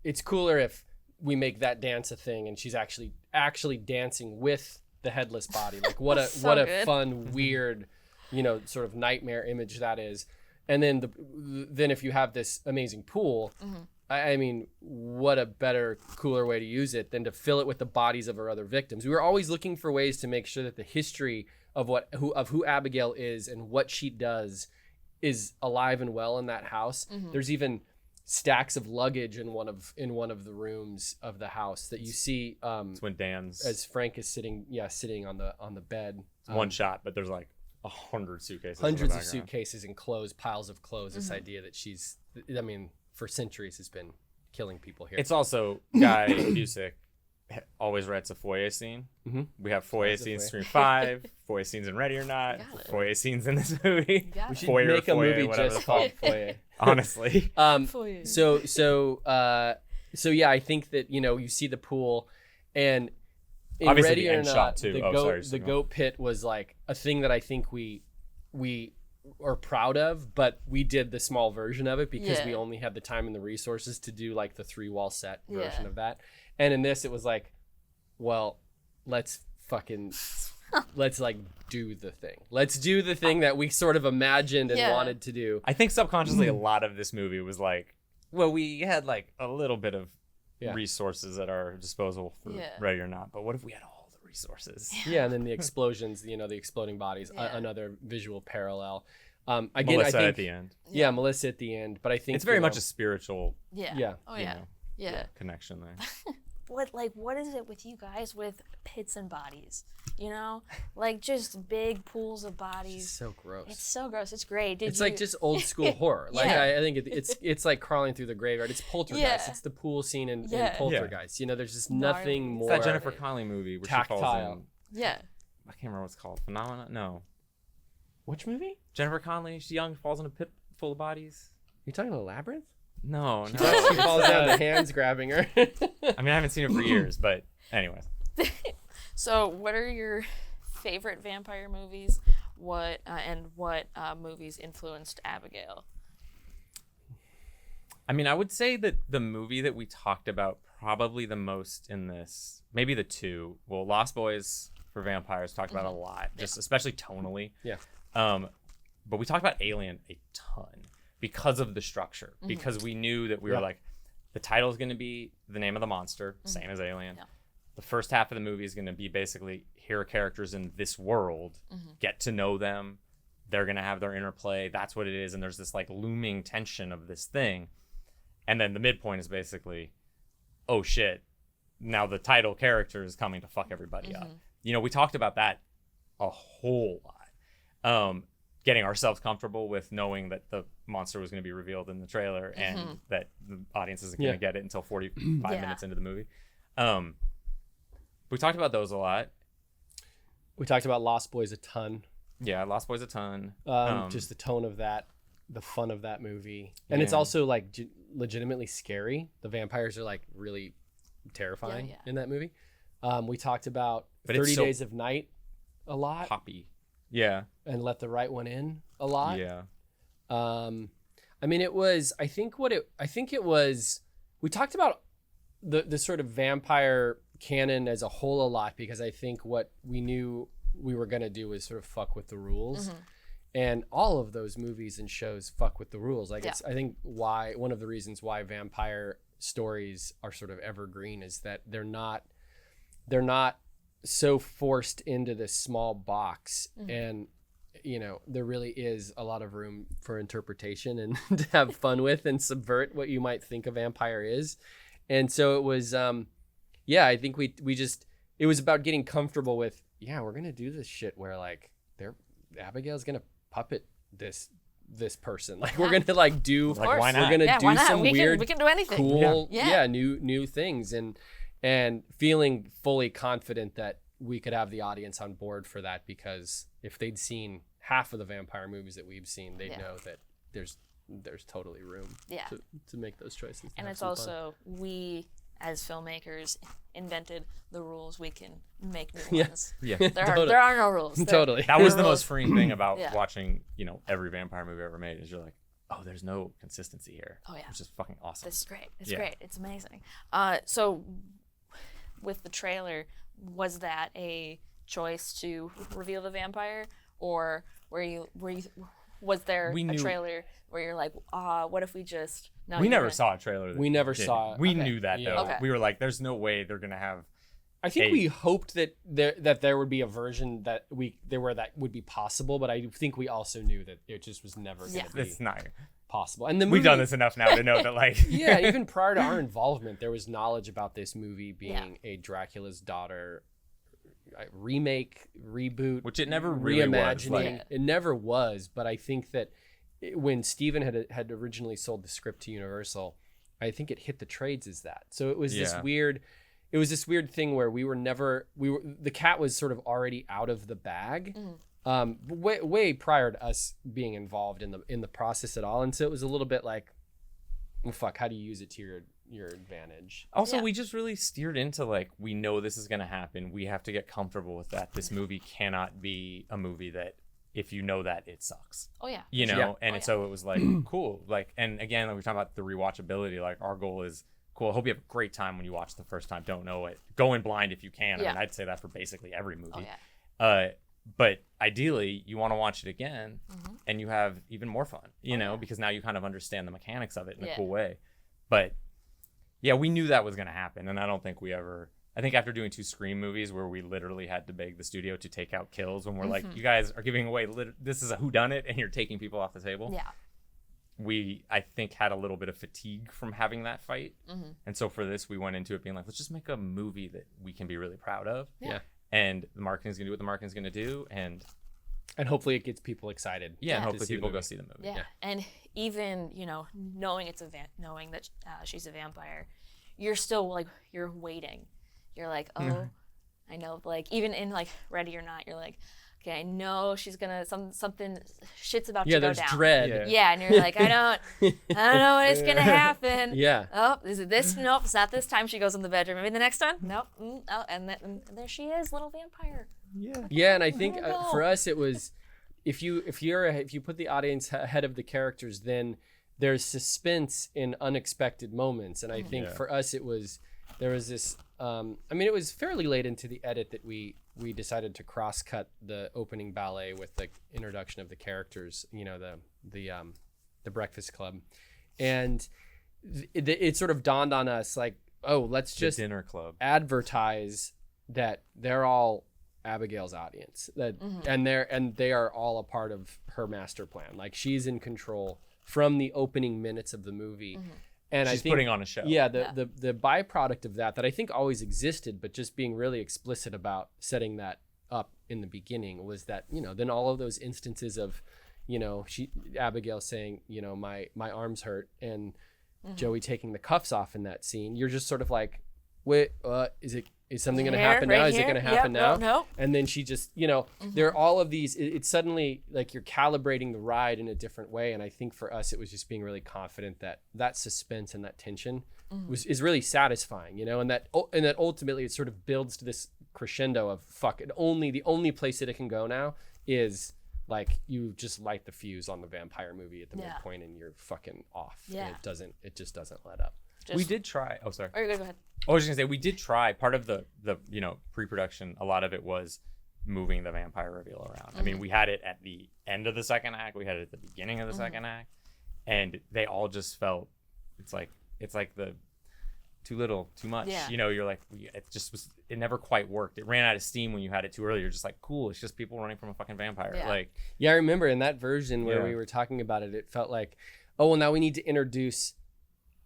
it's cooler if we make that dance a thing and she's actually dancing with the headless body. Like what a fun, weird, sort of nightmare image that is. And then if you have this amazing pool, I mean, what a better, cooler way to use it than to fill it with the bodies of our other victims. We were always looking for ways to make sure that the history of who Abigail is and what she does is alive and well in that house. There's even stacks of luggage in one of the rooms of the house that you see. It's when Dan's, as Frank is sitting on the bed. It's one shot, but there's like 100 suitcases. Hundreds of suitcases and clothes, piles of clothes. This idea that she's, I mean, for centuries has been killing people here. It's also Guy Busick always writes a foyer scene. We have foyer scenes in Scream 5, foyer scenes in Ready or Not, foyer scenes in this movie. We should make a movie just called Foyer. Honestly. So yeah, I think that you see the pool, and in obviously Ready the or end Not, shot too. the goat pit was like a thing that I think we are proud of, but we did the small version of it because we only had the time and the resources to do like the 3-wall set version of that. And in this, it was like, well, let's fucking let's like do the thing. Let's do the thing that we sort of imagined and wanted to do. I think subconsciously a lot of this movie was like, well, we had like a little bit of resources at our disposal for Ready or Not, but what if we had all the resources? Yeah, and then the explosions, the exploding bodies, another visual parallel. Again, Melissa I think, at the end. Yeah, Melissa at the end, but I think it's very much a spiritual connection there. What is it with you guys with pits and bodies? Like just big pools of bodies. It's so gross. It's so gross. It's great. It's like just old school horror. Like I think it's like crawling through the graveyard. It's Poltergeist. Yeah. It's the pool scene in Poltergeist. There's just nothing more. It's that Jennifer Connelly movie where tactile. she falls in. Yeah. I can't remember what it's called. Phenomena? No. Which movie? Jennifer Connelly. She's young, falls in a pit full of bodies. You talking about Labyrinth? No. She falls down, the hands grabbing her. I mean, I haven't seen it for years, but anyways. So, what are your favorite vampire movies? What movies influenced Abigail? I mean, I would say that the movie that we talked about probably the most in this, maybe the two. Well, Lost Boys for vampires talked about a lot, just especially tonally. Yeah. But we talked about Alien a ton because of the structure, because we knew that we were like, the title is going to be the name of the monster, same as Alien. Yeah. The first half of the movie is going to be basically, here are characters in this world, get to know them. They're going to have their interplay. That's what it is. And there's this like looming tension of this thing. And then the midpoint is basically, oh shit, now the title character is coming to fuck everybody up. We talked about that a whole lot. Getting ourselves comfortable with knowing that the monster was going to be revealed in the trailer and that the audience isn't going to get it until 45 minutes into the movie. We talked about those a lot. We talked about Lost Boys a ton. Yeah, Lost Boys a ton. Just the tone of that, the fun of that movie. And it's also like legitimately scary. The vampires are like really terrifying in that movie. We talked about 30 Days of Night a lot. Poppy. Yeah. And Let the Right One In a lot. Yeah. I mean, it was, I think it was, we talked about the sort of vampire canon as a whole a lot, because I think what we knew we were going to do was sort of fuck with the rules. And all of those movies and shows fuck with the rules. Like it's, I think one of the reasons why vampire stories are sort of evergreen is that they're not so forced into this small box. And there really is a lot of room for interpretation and to have fun with and subvert what you might think a vampire is. And so it was I think we just, it was about getting comfortable with, we're gonna do this shit where like Abigail's gonna puppet this person. Like we're gonna like do, like, why not? We're gonna do some weird, we can do anything. Cool, new things, and feeling fully confident that we could have the audience on board for that, because if they'd seen half of the vampire movies that we've seen, they'd know that there's totally room to make those choices. And it's also fun. We as filmmakers invented the rules. We can make new ones. Yeah. There are no rules. Totally. That was the most freeing thing about watching, every vampire movie ever made, is you're like, oh, there's no consistency here. Oh yeah. Which is fucking awesome. This is great. It's great. It's amazing. So with the trailer, was that a choice to reveal the vampire, or was there a trailer where you're like, what if we just... We never saw a trailer. We never saw it. We knew that, though. Okay. We were like, there's no way they're going to have... I think we hoped that there would be a version that would be possible, but I think we also knew that it just was never going to be it's not possible. And the movie, we've done this enough now to know that, like... even prior to our involvement, there was knowledge about this movie being a Dracula's Daughter remake, reboot, which it never really reimagining. was. It never was, but I think that when Steven had originally sold the script to Universal, I think it hit the trades as that. So it was this weird thing where the cat was sort of already out of the bag, way prior to us being involved in the process at all. And so it was a little bit like, well, fuck, how do you use it to your advantage? Also, we just really steered into like, we know this is going to happen. We have to get comfortable with that. This movie cannot be a movie that, if you know that, it sucks. Oh yeah. So it was like, cool. Like, and again, like we're talking about the rewatchability, like our goal is, cool, I hope you have a great time when you watch the first time. Don't know it. Go in blind if you can. I mean, I'd say that for basically every movie. But ideally, you want to watch it again, and you have even more fun, you know, because now you kind of understand the mechanics of it in a cool way. But yeah, we knew that was going to happen, and I don't think we ever. I think after doing 2 Scream movies where we literally had to beg the studio to take out kills when we're like, you guys are giving away, this is a whodunit, and you're taking people off the table. Yeah. We, I think, had a little bit of fatigue from having that fight. And so for this, we went into it being like, let's just make a movie that we can be really proud of. Yeah. And the marketing's going to do what the marketing's going to do. And hopefully it gets people excited. Yeah, and hopefully people go see the movie. Yeah. And even, you know, knowing knowing that she's a vampire, you're still like, you're waiting. You're like, oh, I know, like, even in, like, Ready or Not, you're like, okay, I know she's gonna, something, shit's about to go down. Yeah, there's dread. Yeah, and you're like, I don't know what is gonna happen. Yeah. Oh, is it this? Nope, it's not this time. She goes in the bedroom. Maybe the next one? Nope. Oh, and there she is, little vampire. Yeah. Yeah, and I think for us, it was, if you put the audience ahead of the characters, then there's suspense in unexpected moments. And I think for us, there was this, I mean, it was fairly late into the edit that we decided to cross-cut the opening ballet with the introduction of the characters, you know, the Breakfast Club. And it sort of dawned on us like, oh, let's just the dinner club advertise that they're all Abigail's audience, that and they are all a part of her master plan. Like, she's in control from the opening minutes of the movie. And she's I think, putting on a show. Yeah, the byproduct of that I think always existed, but just being really explicit about setting that up in the beginning was that, you know, then all of those instances of, you know, Abigail saying, you know, my arms hurt, and Joey taking the cuffs off in that scene, you're just sort of like, wait, is something going to happen now? Is it going to happen now? No. And then she just, you know, there are all of these, it's suddenly like you're calibrating the ride in a different way. And I think for us, it was just being really confident that suspense and that tension is really satisfying, you know, and that ultimately it sort of builds to this crescendo of the only place that it can go now is like, you just light the fuse on the vampire movie at the midpoint and you're fucking off. Yeah. And it just doesn't let up. We did try. Oh, sorry. Oh, go ahead. I was just gonna say, we did try. Part of the you know, pre-production, a lot of it was moving the vampire reveal around. I mean, we had it at the end of the second act, we had it at the beginning of the second act, and they all just felt it's like the too little, too much. Yeah. You know, you're like, it never quite worked. It ran out of steam when you had it too early. You're just like, cool, it's just people running from a fucking vampire. Yeah, I remember in that version where we were talking about it, it felt like, oh, well, now we need to introduce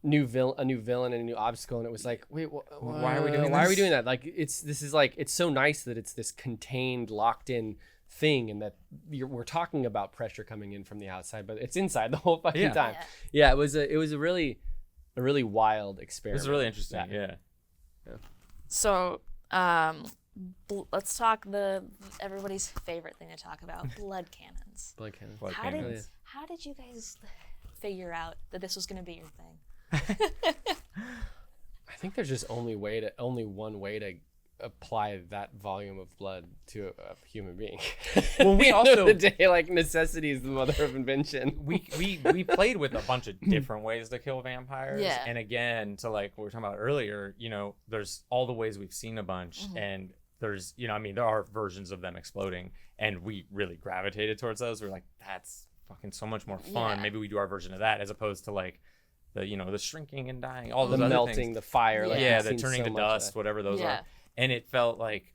a new villain and a new obstacle, and it was like, wait, why are we doing this? Why are we doing that? Like, it's so nice that it's this contained, locked in thing, and that we're talking about pressure coming in from the outside, but it's inside the whole fucking time. Yeah, it was a really wild experiment. It was really interesting. Yeah. So let's talk everybody's favorite thing to talk about, blood cannons. Blood cannons. How did you guys figure out that this was going to be your thing? I think there's just only one way to apply that volume of blood to a human being. Well, we also the day, like, necessity is the mother of invention. We played with a bunch of different ways to kill vampires. Yeah. And again, to like what we were talking about earlier, you know, there's all the ways we've seen a bunch, and there's, you know, I mean, there are versions of them exploding, and we really gravitated towards those. We're like, that's fucking so much more fun. Maybe we do our version of that, as opposed to like the, you know, the shrinking and dying, all those the other melting, things. the fire, like, the turning to dust, whatever those are. And it felt like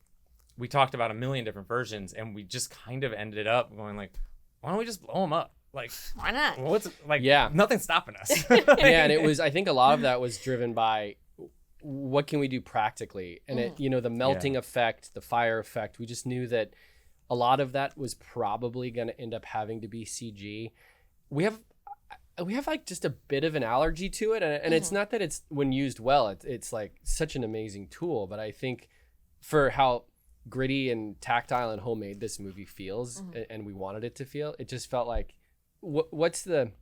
we talked about a million different versions, and we just kind of ended up going like, why don't we just blow them up? Like, why not? What's like? Nothing's stopping us. And it was, I think a lot of that was driven by what can we do practically, and it, you know, the melting effect, the fire effect. We just knew that a lot of that was probably going to end up having to be CG. We have like just a bit of an allergy to it, and it's not that it's, when used well, it's like such an amazing tool, but I think for how gritty and tactile and homemade this movie feels, and we wanted it to feel, it just felt like, what's the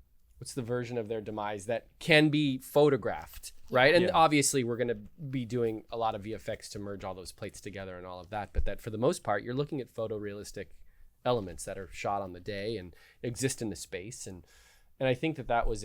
version of their demise that can be photographed, right? And obviously we're going to be doing a lot of VFX to merge all those plates together and all of that, but that for the most part, you're looking at photorealistic elements that are shot on the day and exist in the space, and I think that was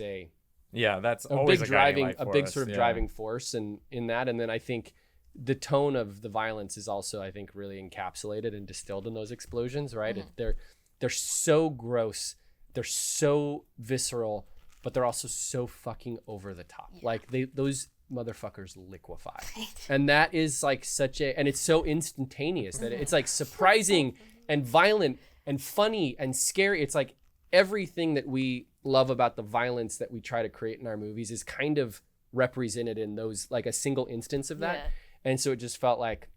that's always a big driving force in that. And then I think the tone of the violence is also, I think, really encapsulated and distilled in those explosions, right? They're so gross, they're so visceral, but they're also so fucking over the top. Like those motherfuckers liquefy. And that is like and it's so instantaneous that it's like surprising and violent and funny and scary. It's like everything that we love about the violence that we try to create in our movies is kind of represented in those, like a single instance of that. And so it just felt like,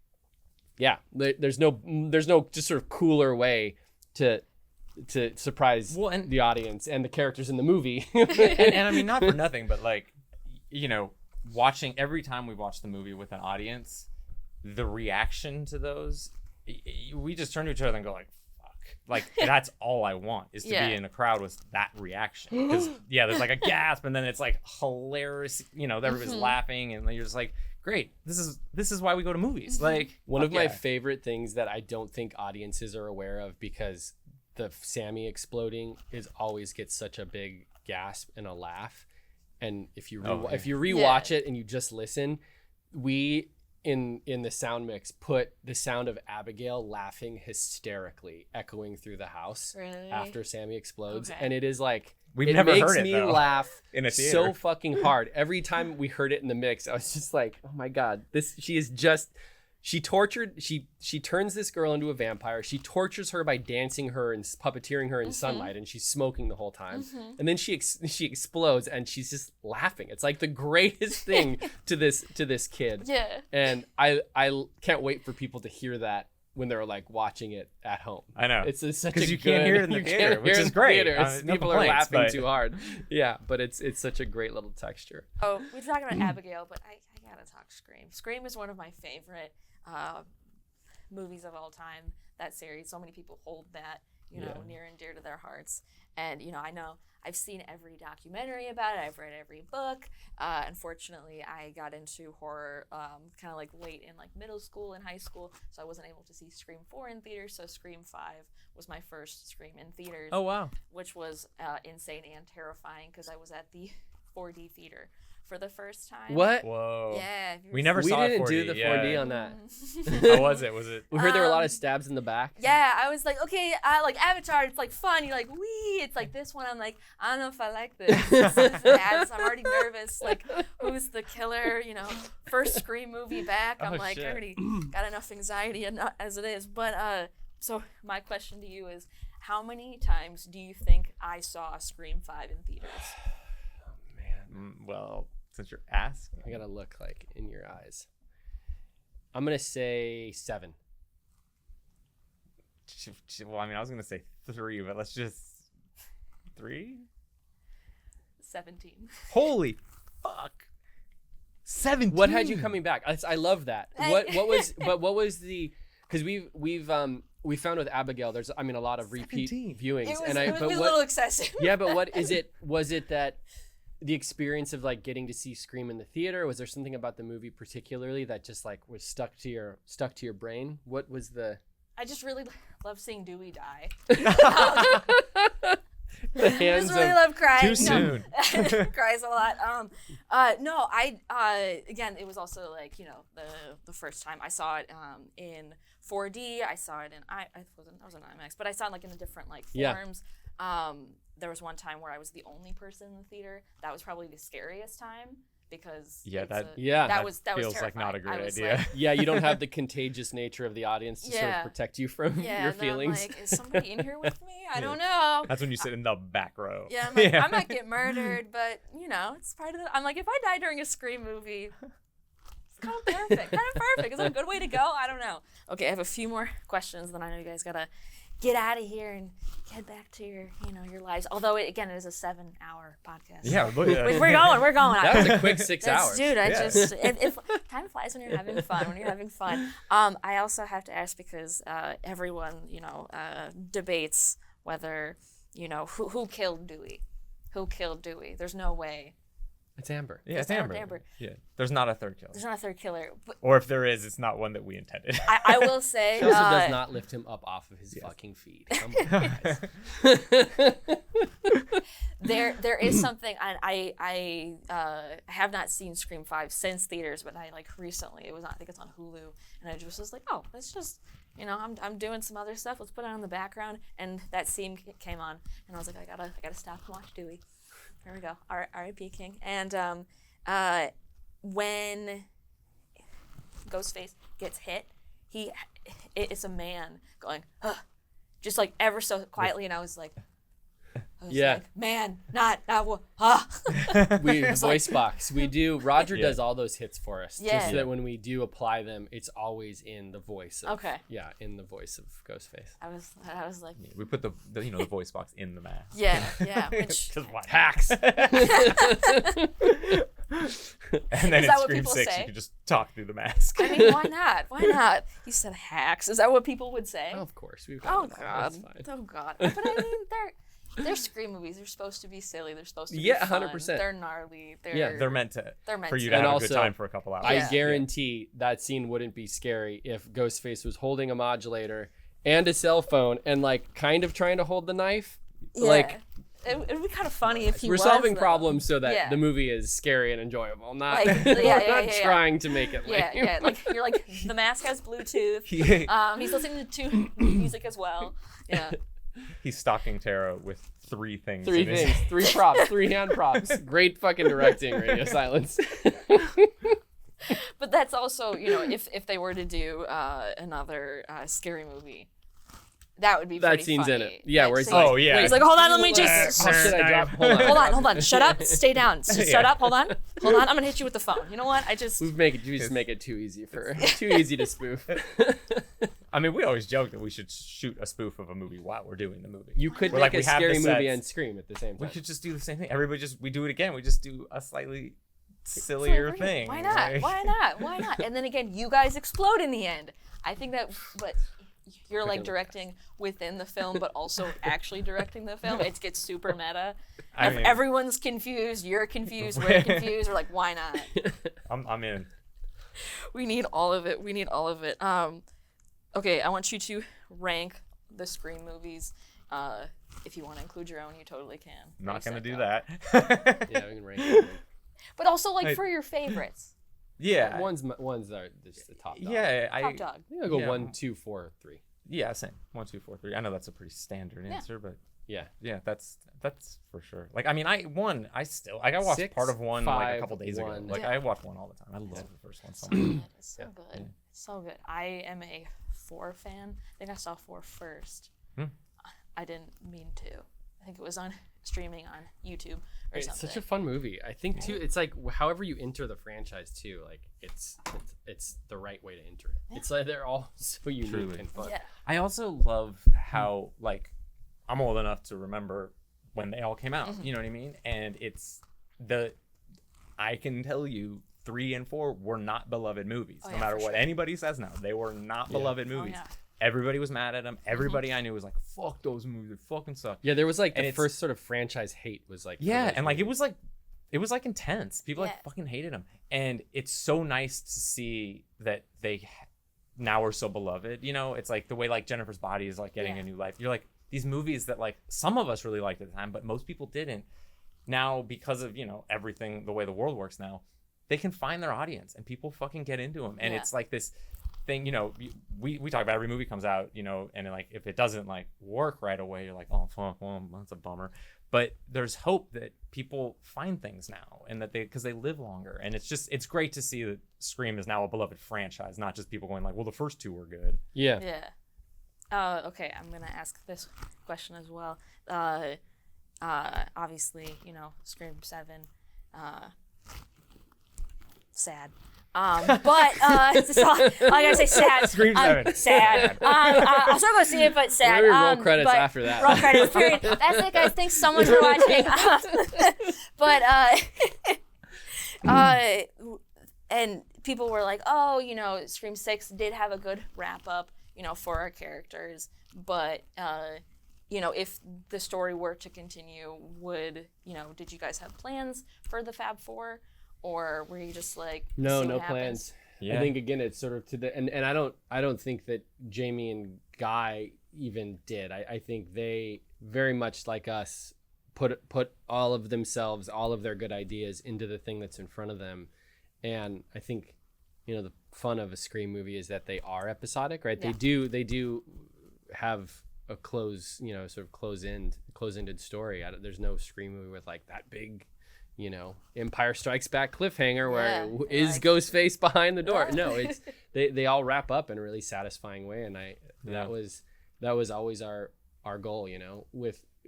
there's no just sort of cooler way to surprise the audience and the characters in the movie. and I mean, not for nothing, but like, watching every time we watch the movie with an audience, the reaction to those, we just turn to each other and go like, fuck. Like, that's all I want is to be in a crowd with that reaction. Because, there's like a gasp and then it's like hilarious, everybody's laughing and you're just like, great. This is why we go to movies. Like, one of my favorite things that I don't think audiences are aware of, because the Sammy exploding always gets such a big gasp and a laugh. And if you rewatch it and you just listen, we in the sound mix put the sound of Abigail laughing hysterically echoing through the house after Sammy explodes. And it is like, we've never heard it, makes me though, laugh in a theater. so fucking hard. Every time we heard it in the mix, I was just like, oh my God, she turns this girl into a vampire. She tortures her by dancing her and puppeteering her in sunlight, and she's smoking the whole time. And then she explodes and she's just laughing. It's like the greatest thing to this kid. Yeah. And I can't wait for people to hear that when they're like watching it at home. I know. It's such a because you can't hear it in the theater, which is great. People are laughing too hard. Yeah, but it's such a great little texture. Oh, we're talking about Abigail, but I gotta talk Scream. Scream is one of my favorite movies of all time. That series, so many people hold that near and dear to their hearts. And I know I've seen every documentary about it. I've read every book. Unfortunately, I got into horror kind of like late in like middle school and high school, so I wasn't able to see Scream 4 in theaters. So Scream 5 was my first Scream in theaters. Oh wow! Which was insane and terrifying because I was at the 4D theater for the first time. What? Whoa. Yeah. We never saw it 4D. We didn't do the 4D on that. How was it? We heard there were a lot of stabs in the back. Yeah, I was like, okay, like Avatar, it's like fun. You're like, wee. It's like this one. I'm like, I don't know if I like this. This is bad. So I'm already nervous. Like, who's the killer? First Scream movie back. I'm like, shit. I already got enough anxiety as it is. But so my question to you is, how many times do you think I saw Scream 5 in theaters? Man, well, since you're asking, I gotta look like in your eyes. I'm gonna say 7. Well, I mean, I was gonna say 3, but let's just 3. 17. Holy fuck! 17. What had you coming back? I love that. What was the? Because we found with Abigail, there's a lot of repeat 17. viewings, It was a little excessive. Yeah, but what is it? Was it that the experience of like getting to see Scream in the theater? Was there something about the movie particularly that just like was stuck to your brain? What was the? I just really love seeing Dewey die. The hands I just really love crying. Too soon. Cries a lot. No, again, it was also like, the first time I saw it in 4D. I saw it in I was in IMAX, but I saw it like in the different like forms. There was one time where I was the only person in the theater. That was probably the scariest time because that was feels terrifying. like not a great was idea. Like, yeah, you don't have the contagious nature of the audience to sort of protect you from your feelings. I'm like, is somebody in here with me? I don't know. That's when you sit in the back row. Yeah, I'm like, I might get murdered, but it's part of the. I'm like, if I die during a Scream movie, it's kind of perfect. Is it a good way to go? I don't know. Okay, I have a few more questions, then I know you guys gotta get out of here and get back to your lives. Although it is a 7-hour podcast. Yeah, we're going. That was a quick 6 hours. Dude, if time flies when you're having fun. I also have to ask because everyone debates whether who killed Dewey. There's no way It's Amber. Yeah, it's not Amber. Amber. Yeah, there's not a third killer. There's not a third killer. But Or if there is, it's not one that we intended. I will say, She also does not lift him up off of his fucking feet. Come on, guys. there is something I have not seen Scream 5 since theaters, but I like recently it was on, I think it's on Hulu, and I just was like, oh, let's just, you know, I'm doing some other stuff, let's put it on in the background, and that scene came on, and I was like, I gotta stop and watch Dewey. There we go. R.I.P. King. And when Ghostface gets hit, it's a man going, ugh, just like ever so quietly, and I was like, man, not We voice box. We do. Roger does all those hits for us. Yeah. Just so that when we do apply them, it's always in the voice. Of, Okay. Yeah, in the voice of Ghostface. I was like, We put the the voice box in the mask. yeah, which Just why Hacks. And then Is in that what Scream people 6, say? you can just talk through the mask. I mean, why not? Why not? He said hacks. Is that what people would say? Of course, we've Oh got god. That's fine. Oh god. But I mean, they're Scream movies. They're supposed to be silly. They're supposed to be Yeah, fun. 100%. They're gnarly. They're meant to for you to. to And have a also, good time for a couple hours. I Yeah. guarantee that scene wouldn't be scary if Ghostface was holding a modulator and a cell phone and like kind of trying to hold the knife. Yeah. Like it would be kind of funny if he we're was, solving though. problems so that Yeah. the movie is scary and enjoyable, not, Like, we're yeah, not trying to make it lame. Yeah. Like you're like the mask has Bluetooth. He's listening to music as well. Yeah. He's stalking Tara with three things. Three in his- things, three props, three hand props. Great fucking directing, Radio Silence. But that's also, you know, if they were to do another scary movie, that would be That pretty scene's funny. in it. Yeah, Like, where he's so like, Oh, yeah. he's like, hold on, let me just How should I drop? Hold on. hold on, shut up, stay down, shut up, hold on, I'm gonna hit you with the phone. You know what? We just make it too easy to spoof. I mean, we always joke that we should shoot a spoof of a movie while we're doing the movie. You could We're make like, a we have the scary movie sets. and Scream at the same time. We could just do the same thing. We do it again. We just do a slightly sillier thing. Why not? Like- Why not? And then again, you guys explode in the end. I think that, but you're like directing within the film, but also actually directing the film. It gets super meta. I mean- Everyone's confused. You're confused. We're confused. We're like, why not? I'm in. We need all of it. Okay, I want you to rank the Scream movies. If you want to include your own, you totally can. I'm not Ready, gonna set, do go. that. Yeah, we can rank it. But also like Hey. for your favorites. Yeah. One's are just the top dog. Yeah. Top dog. I think I'll go Yeah. 1, 2, 4, 3. Yeah. Same. 1, 2, 4, 3. I know that's a pretty standard Yeah. answer, but Yeah. yeah, that's for sure. Like, I mean, I watched 6, part of one like a 5, couple days ago. 1. Like, Yeah. I watch one all the time. I love the first one so much. Good. It's so Yeah. good. Yeah. It's so good. I am a 4 fan. I think I saw 4 first. I didn't mean to. I think it was on streaming on YouTube or It's something. such a fun movie. I think too. It's like however you enter the franchise too. Like it's the right way to enter it. It's like they're all so unique Truly. and fun. Yeah. I also love how, like, I'm old enough to remember when they all came out. You know what I mean? And I can tell you 3 and 4 were not beloved movies. Oh, No yeah, matter for what sure. anybody says now, they were not beloved movies. yeah. Everybody was mad at them. Everybody I knew was like, fuck those movies. They fucking suck. Yeah, there was like And the it's- first sort of franchise hate was like for Yeah, those and like movies. it was like intense. People Yeah. like fucking hated them, and it's so nice to see that they now are so beloved. You know, it's like the way like Jennifer's Body is like getting Yeah. a new life. You're like these movies that like some of us really liked at the time, but most people didn't. Now because of everything the way the world works now, they can find their audience and people fucking get into them, and Yeah. it's like this thing. We talk about every movie comes out, and like if it doesn't like work right away, you're like, oh fuck, well that's a bummer. But there's hope that people find things now, and that because they live longer, and it's great to see that Scream is now a beloved franchise, not just people going like, well, the first 2 were good. Yeah. Yeah. Okay, I'm gonna ask this question as well. Obviously, Scream 7, sad. But so, like I say, sad. Scream 7. Sad. I'll still go see it, but sad. Maybe roll credits but after that. Roll credits. Period. That's it, guys. Thanks so much for watching. But and people were like, oh, Scream 6 did have a good wrap up, for our characters, but if the story were to continue, did you guys have plans for the Fab Four, or were you just like, no see what plans? happens? Yeah. I think again it's sort of to the and I don't think that Jamie and Guy even did. I think they very much like us put all of themselves, all of their good ideas into the thing that's in front of them. And I think, the fun of a Scream movie is that they are episodic, right? Yeah. They do have a sort of close-ended story. There's no Scream movie with like that big, Empire Strikes Back cliffhanger where is Ghostface behind the door? No, it's they all wrap up in a really satisfying way, and that was always our goal,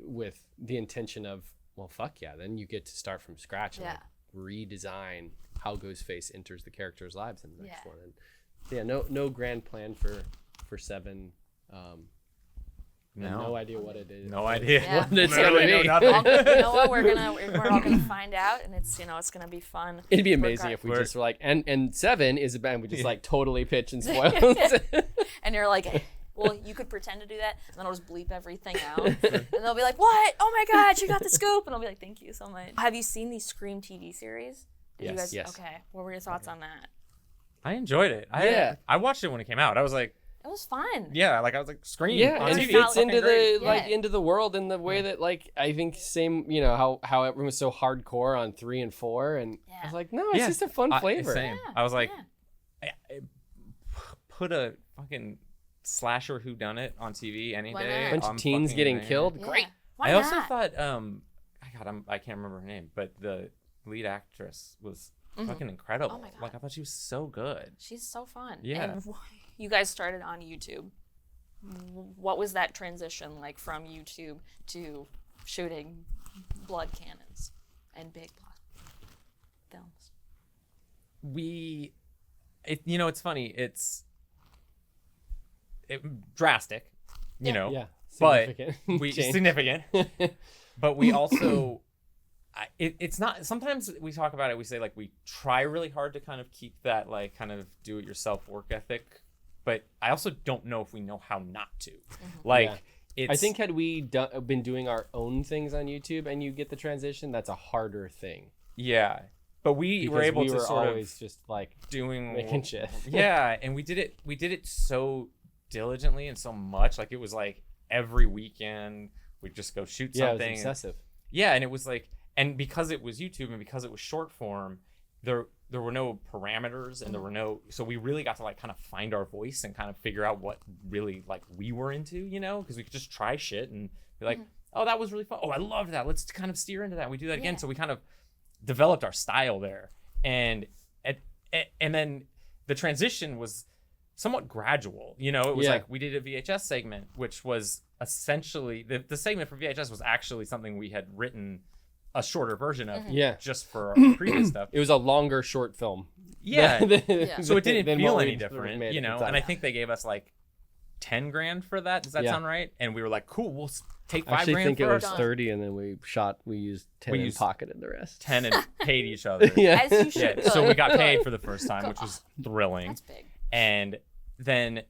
with the intention of, well, fuck yeah, then you get to start from scratch and like redesign how Ghostface enters the characters' lives in the next one. And no grand plan for 7. No idea what it is. No idea. Yeah. What it's gonna be. You know what? We're all gonna find out, and it's it's gonna be fun. It'd be amazing if we just were like, and 7 is a band we just like totally pitch and spoil. And you're like, well, you could pretend to do that, and then I'll just bleep everything out, and they'll be like, "What? Oh my God, you got the scoop!" And I'll be like, "Thank you so much." Have you seen the Scream TV series? Yes. Okay. What were your thoughts on that? I enjoyed it. I watched it when it came out. I was like, it was fun. yeah, I was like, Scream. Yeah, on and TV, it fits fucking into great. into the world in the way that I think same how everyone was so hardcore on 3 and 4, and I was like, no, it's just a fun flavor. Same. I was like, put a fucking slasher whodunit on TV any Why day. not? Bunch of teens getting killed. Yeah. Great. Why I also not? thought, I can't remember her name, but the lead actress was fucking incredible. Oh my God. Like, I thought she was so good. She's so fun. Yeah. And you guys started on YouTube. What was that transition like from YouTube to shooting blood cannons and big films? It's funny. It's drastic, Yeah. but Significant. significant. But we also, it's not. Sometimes we talk about it. We say like we try really hard to kind of keep that like kind of do-it-yourself work ethic. But I also don't know if we know how not to. Like, I think had we been doing our own things on YouTube and you get the transition, that's a harder thing. Yeah. But we were able to sort always of just like doing making shit. Yeah, and we did it so diligently and so much. Like, it was like every weekend we'd just go shoot something. Yeah, it was obsessive. Yeah, and it was like, and because it was YouTube and because it was short form, there were no parameters and there were no, so we really got to like kind of find our voice and kind of figure out what really like we were into, because we could just try shit and be like, oh, that was really fun. Oh, I loved that. Let's kind of steer into that. We do that again. So we kind of developed our style there, and then the transition was somewhat gradual. It was like we did a VHS segment, which was essentially the segment for VHS was actually something we had written a shorter version of, just for our previous stuff. It was a longer short film. Yeah. So it didn't than feel what any we different, made at the and time. I think they gave us like $10,000 for that. Does that sound right? And we were like, cool, we'll take $5,000 I actually think it for was our 30, and then we used 10 and pocketed the rest. 10 and paid each other. As you should. Yeah, so we got paid for the first time, which was thrilling. That's big. And then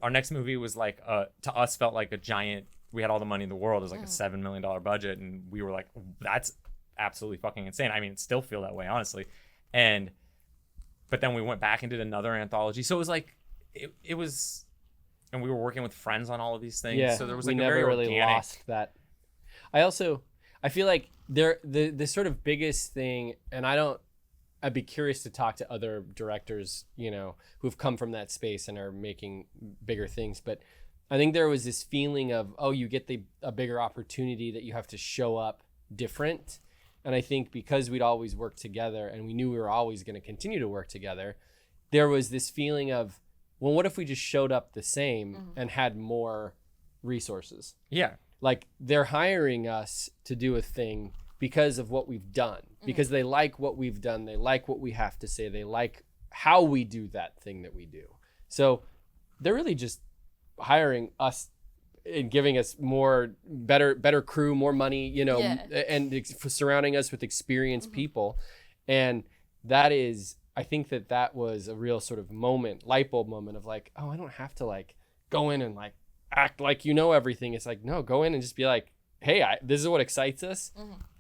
our next movie was like, to us, felt like a giant. We had all the money in the world. It was like a $7 million budget, and we were like, that's absolutely fucking insane. I mean, it still feel that way, honestly. But then we went back and did another anthology. So it was like, it was, and we were working with friends on all of these things. Yeah, so there was we like a never very really organic. lost that. I feel like the sort of biggest thing, and I'd be curious to talk to other directors, who've come from that space and are making bigger things. But I think there was this feeling of, you get a bigger opportunity that you have to show up different. And I think because we'd always worked together and we knew we were always going to continue to work together, there was this feeling of, well, what if we just showed up the same and had more resources? Yeah. Like, they're hiring us to do a thing because of what we've done, because they like what we've done. They like what we have to say. They like how we do that thing that we do. So they're really just hiring us and giving us better crew, more money, and surrounding us with experienced people. And that is, I think that was a real sort of light bulb moment of like, oh, I don't have to like go in and like act like you know everything. It's like, no, go in and just be like, hey, this is what excites us.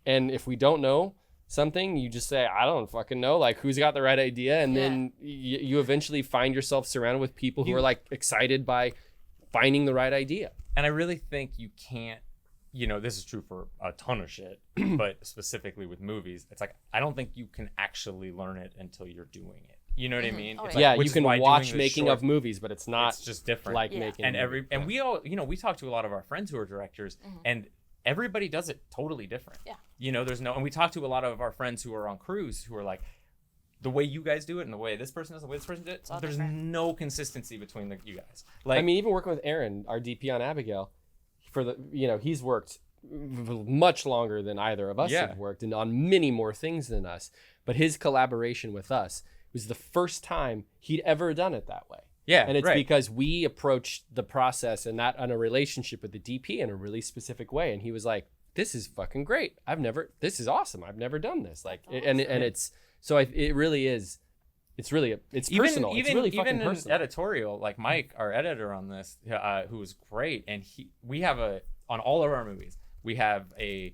And if we don't know something, you just say, I don't fucking know, like who's got the right idea. And then you eventually find yourself surrounded with people who are like excited by finding the right idea. And I really think you can't, this is true for a ton of shit, but specifically with movies, it's like, I don't think you can actually learn it until you're doing it. You know what I mean? Oh, It's Yeah, like, you can watch making of movies, but it's not it's just different. like making and a movie. we all, we talk to a lot of our friends who are directors, and everybody does it totally different. And we talk to a lot of our friends who are on crews who are like, the way you guys do it and the way this person does, the way this person did it, there's no consistency between you guys. Like, I mean, even working with Aaron, our DP on Abigail, he's worked much longer than either of us have worked, and on many more things than us. But his collaboration with us was the first time he'd ever done it that way. Yeah, and it's because we approached the process and that on a relationship with the DP in a really specific way. And he was like, "This is fucking great. This is awesome. I've never done this." Like, and it's so it really is. It's really it's personal. It's really fucking personal. In editorial, like Mike, our editor on this, who was great, and we have on all of our movies, we have a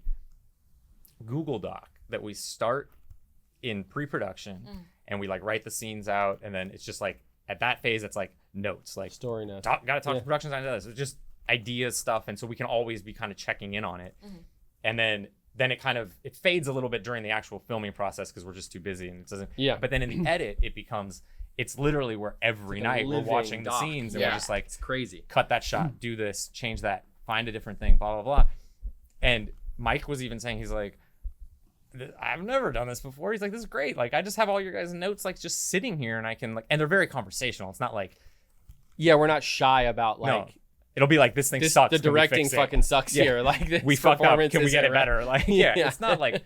Google Doc that we start in pre-production, and we like write the scenes out, and then it's just like at that phase, it's like notes, like story notes. Got to talk to production designers. It's just ideas stuff, and so we can always be kind of checking in on it, and then it fades a little bit during the actual filming process because we're just too busy and it doesn't. Yeah. But then in the edit, it's literally where every night we're watching the scenes and we're just like, it's crazy. Cut that shot, do this, change that, find a different thing, blah, blah, blah. And Mike was even saying, he's like, I've never done this before. He's like, this is great. Like, I just have all your guys' notes, like just sitting here and I can and they're very conversational. It's not like, we're not shy about like, no. It'll be like, this thing sucks. The directing fucking sucks here. Like, this we fucked up. Can we get it better? Like, it's not like,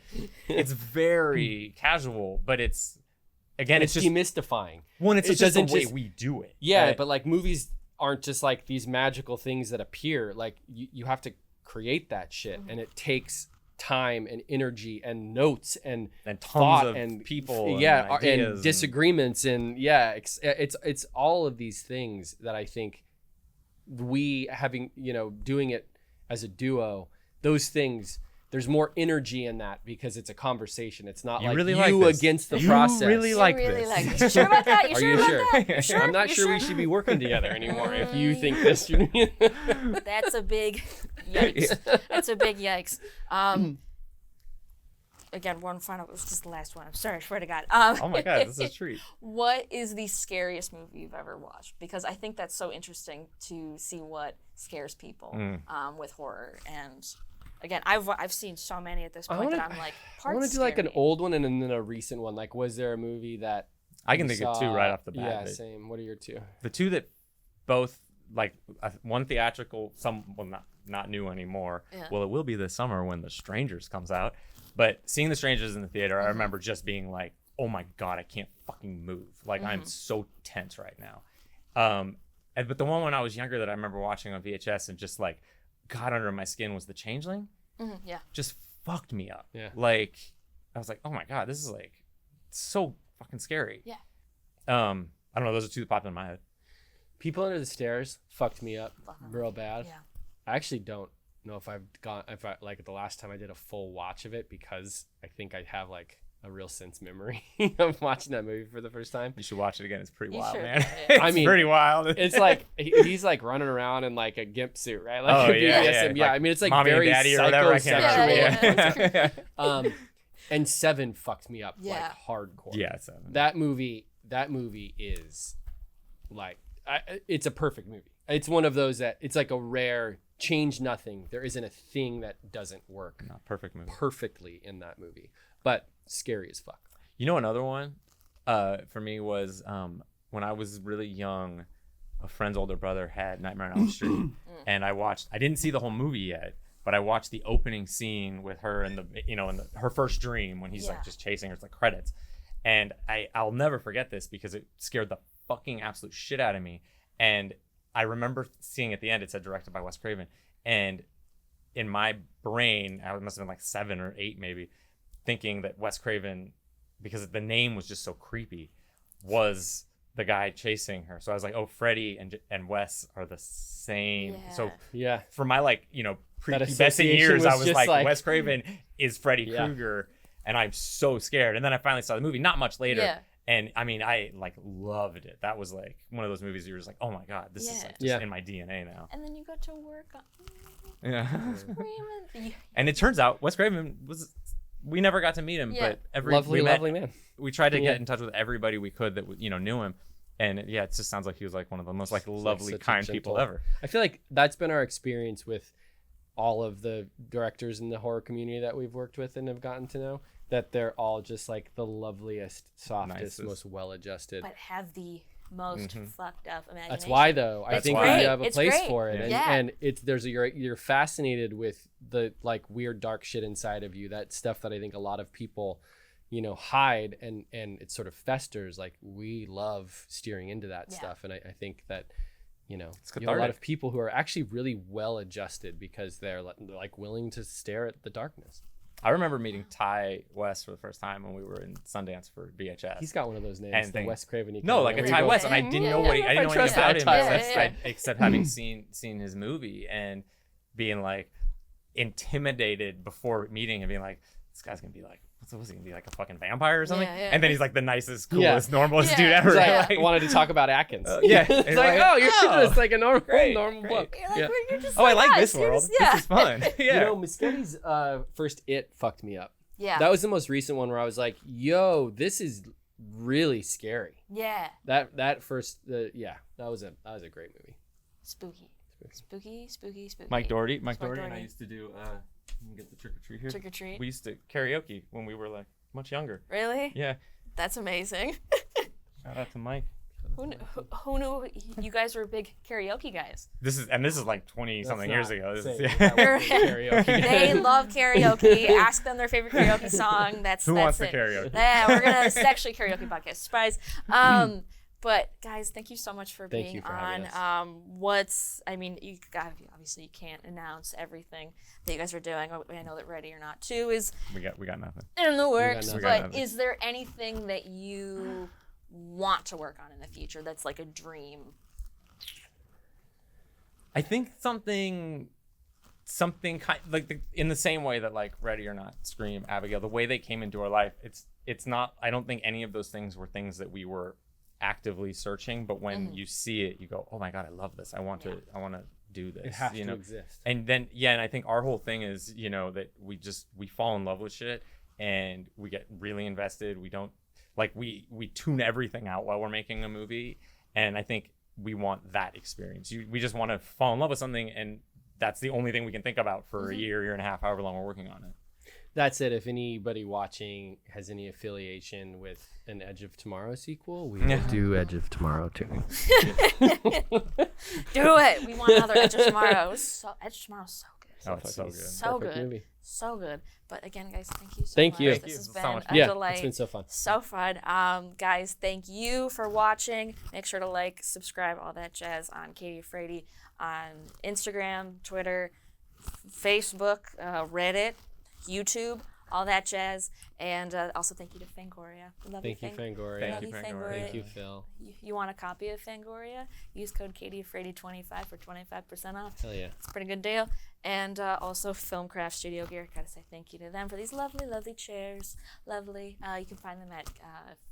it's very casual, but it's just demystifying. It's just the way we do it. Yeah, right? But like movies aren't just like these magical things that appear. Like you have to create that shit, and it takes time and energy and notes and tons thought of and people, and disagreements and it's all of these things that I think. We having doing it as a duo, those things, there's more energy in that because it's a conversation. It's not you against the process. You really like this. You sure about that? Are you sure? I'm not sure we should be working together anymore if you think this. That's a big yikes. That's a big yikes. Again, one final. This is the last one. I'm sorry. I swear to God. Oh my God, this is a treat. What is the scariest movie you've ever watched? Because I think that's so interesting to see what scares people with horror. And again, I've seen so many at this point that I'm like, I want to do like an old one and then a recent one. Like, was there a movie that I can think of two right off the bat? Yeah, same. What are your two? The two that both like one theatrical, not new anymore. Yeah. Well, it will be this summer when The Strangers comes out. But seeing The Strangers in the theater, I remember just being like, oh my God, I can't fucking move. Like, I'm so tense right now. But the one when I was younger that I remember watching on VHS and just like got under my skin was The Changeling. Yeah. Just fucked me up. Yeah. Like, I was like, oh my God, this is like so fucking scary. Yeah. I don't know. Those are two that popped in my head. People Under the Stairs fucked me up real bad. Yeah. I actually don't know if I like the last time I did a full watch of it because I think I have like a real sense memory of watching that movie for the first time. You should watch it again. It's pretty wild, man. I mean, pretty wild. It's like he's like running around in like a gimp suit, right? Like BDSM. Yeah. I mean, it's like Mommy very and Daddy or whatever. I psychosexual. And Seven fucked me up like hardcore. Yeah, Seven. That movie is like it's a perfect movie. It's one of those that it's like a rare. Change nothing. There isn't a thing that doesn't work. Not perfect movie. Perfectly in that movie, but scary as fuck. You know, another one for me was when I was really young. A friend's older brother had Nightmare on Elm Street, and I didn't see the whole movie yet, but I watched the opening scene with her in her first dream when he's like just chasing her. It's like credits, and I'll never forget this because it scared the fucking absolute shit out of me. And I remember seeing at the end, it said directed by Wes Craven. And in my brain, I must have been like 7 or 8 maybe, thinking that Wes Craven, because the name was just so creepy, was the guy chasing her. So I was like, oh, Freddie and Wes are the same. Yeah. So Yeah. for my like, That prepubescent association years, I was just like, like- Wes Craven is Freddy Yeah. Krueger, and I'm so scared. And then I finally saw the movie, not much later. Yeah. And I mean, I like loved it. That was like one of those movies you're just like, oh my God, this is like just in my DNA now. And then you got to work on Yeah. Raymond. And it turns out Wes Craven we never got to meet him, Yeah. but Lovely man. we tried to Yeah. get in touch with everybody we could that knew him. And yeah, it just sounds like he was like one of the most like lovely, such a kind people gentle- ever. I feel like that's been our experience with all of the directors in the horror community that we've worked with and have gotten to know, that they're all just like the loveliest, softest, Nicest. most well-adjusted. But have the most fucked up imagination. That's why, though, I It's think great. you have a It's place great. for it, and, Yeah. and you're fascinated with the like weird dark shit inside of you, that stuff that I think a lot of people, hide, and it sort of festers. Like, we love steering into that stuff, and I think that you have a lot cathartic. of people who are actually really well adjusted because they're like willing to stare at the darkness. I remember meeting Ty West for the first time when we were in Sundance for VHS. He's got one of those names, And the thing- Wes Craven. No, like a Really Ty good. West, and I didn't know Yeah, what I didn't know anything about him Yeah. except having seen his movie and being like intimidated before meeting and being like, this guy's gonna be like, what's he gonna be, like a fucking vampire or something? Yeah, yeah. And then he's like the nicest, Yeah. coolest, normalest Yeah. dude ever. He's like, Like, I wanted to talk about Atkins. yeah. It's And like, like, oh, you're oh, just like a normal great. book. You're like, Yeah. you're just oh, I like like us. this You're world. just- yeah. This is fun. Yeah. Muschetti's first It fucked me up. Yeah. That was the most recent one where I was like, yo, this is really scary. Yeah. That first, that was a great movie. Spooky. Mike Doherty and I Doherty. used to do let me get the trick or treat here. Trick or treat. We used to karaoke when we were like much younger. Really? Yeah. That's amazing. Shout out to Mike. Who knew you guys were big karaoke guys? This is like 20 something years ago. This is, Karaoke. They love karaoke. Ask them their favorite karaoke song. That's Who wants it. the karaoke? Yeah, we're gonna actually karaoke podcast. Surprise. But guys, thank you so much for Thank being you for on. having You obviously you can't announce everything that you guys are doing. I know that Ready or Not 2 is we got nothing. in the works, nothing. We got but nothing. is there anything that you want to work on in the future that's like a dream? I think something kind like in the same way that like Ready or Not, Scream, Abigail, the way they came into our life, it's not, I don't think any of those things were things that we were actively searching, but when you see it, you go, oh my God, I love this. I want to do this. It has you to know? exist. And then and I think our whole thing is, that we fall in love with shit and we get really invested. We don't like we tune everything out while we're making a movie, and I think we want that experience. We just want to fall in love with something, and that's the only thing we can think about for a year and a half, however long we're working on it. That's it. If anybody watching has any affiliation with an Edge of Tomorrow sequel, we will do Edge of Tomorrow too. Do it. We want another Edge of Tomorrow. Edge of Tomorrow's so good. Oh, it's so good. So Perfect good. movie. So good. But again, guys, thank you so Thank much. you. This Thank you. has It's been so much a fun. Yeah, delight. it's been so fun. So fun. Guys, thank you for watching. Make sure to like, subscribe, all that jazz on Katie Afraidy on Instagram, Twitter, Facebook, Reddit, YouTube, all that jazz. And also thank you to Fangoria. Love Thank you, Fangoria. Love you, Fangoria. Thank you, Phil. You want a copy of Fangoria? Use code KatieAfraidy25 for 25% off. Hell yeah. It's a pretty good deal. And also Filmcraft Studio Gear. Gotta say thank you to them for these lovely, lovely chairs. Lovely. You can find them at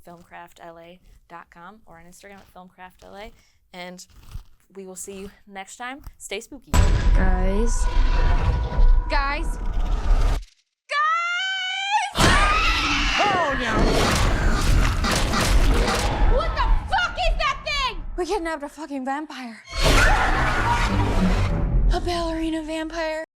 filmcraftla.com or on Instagram at filmcraftla. And we will see you next time. Stay spooky. Guys. What the fuck is that thing? We kidnapped a fucking vampire. A ballerina vampire.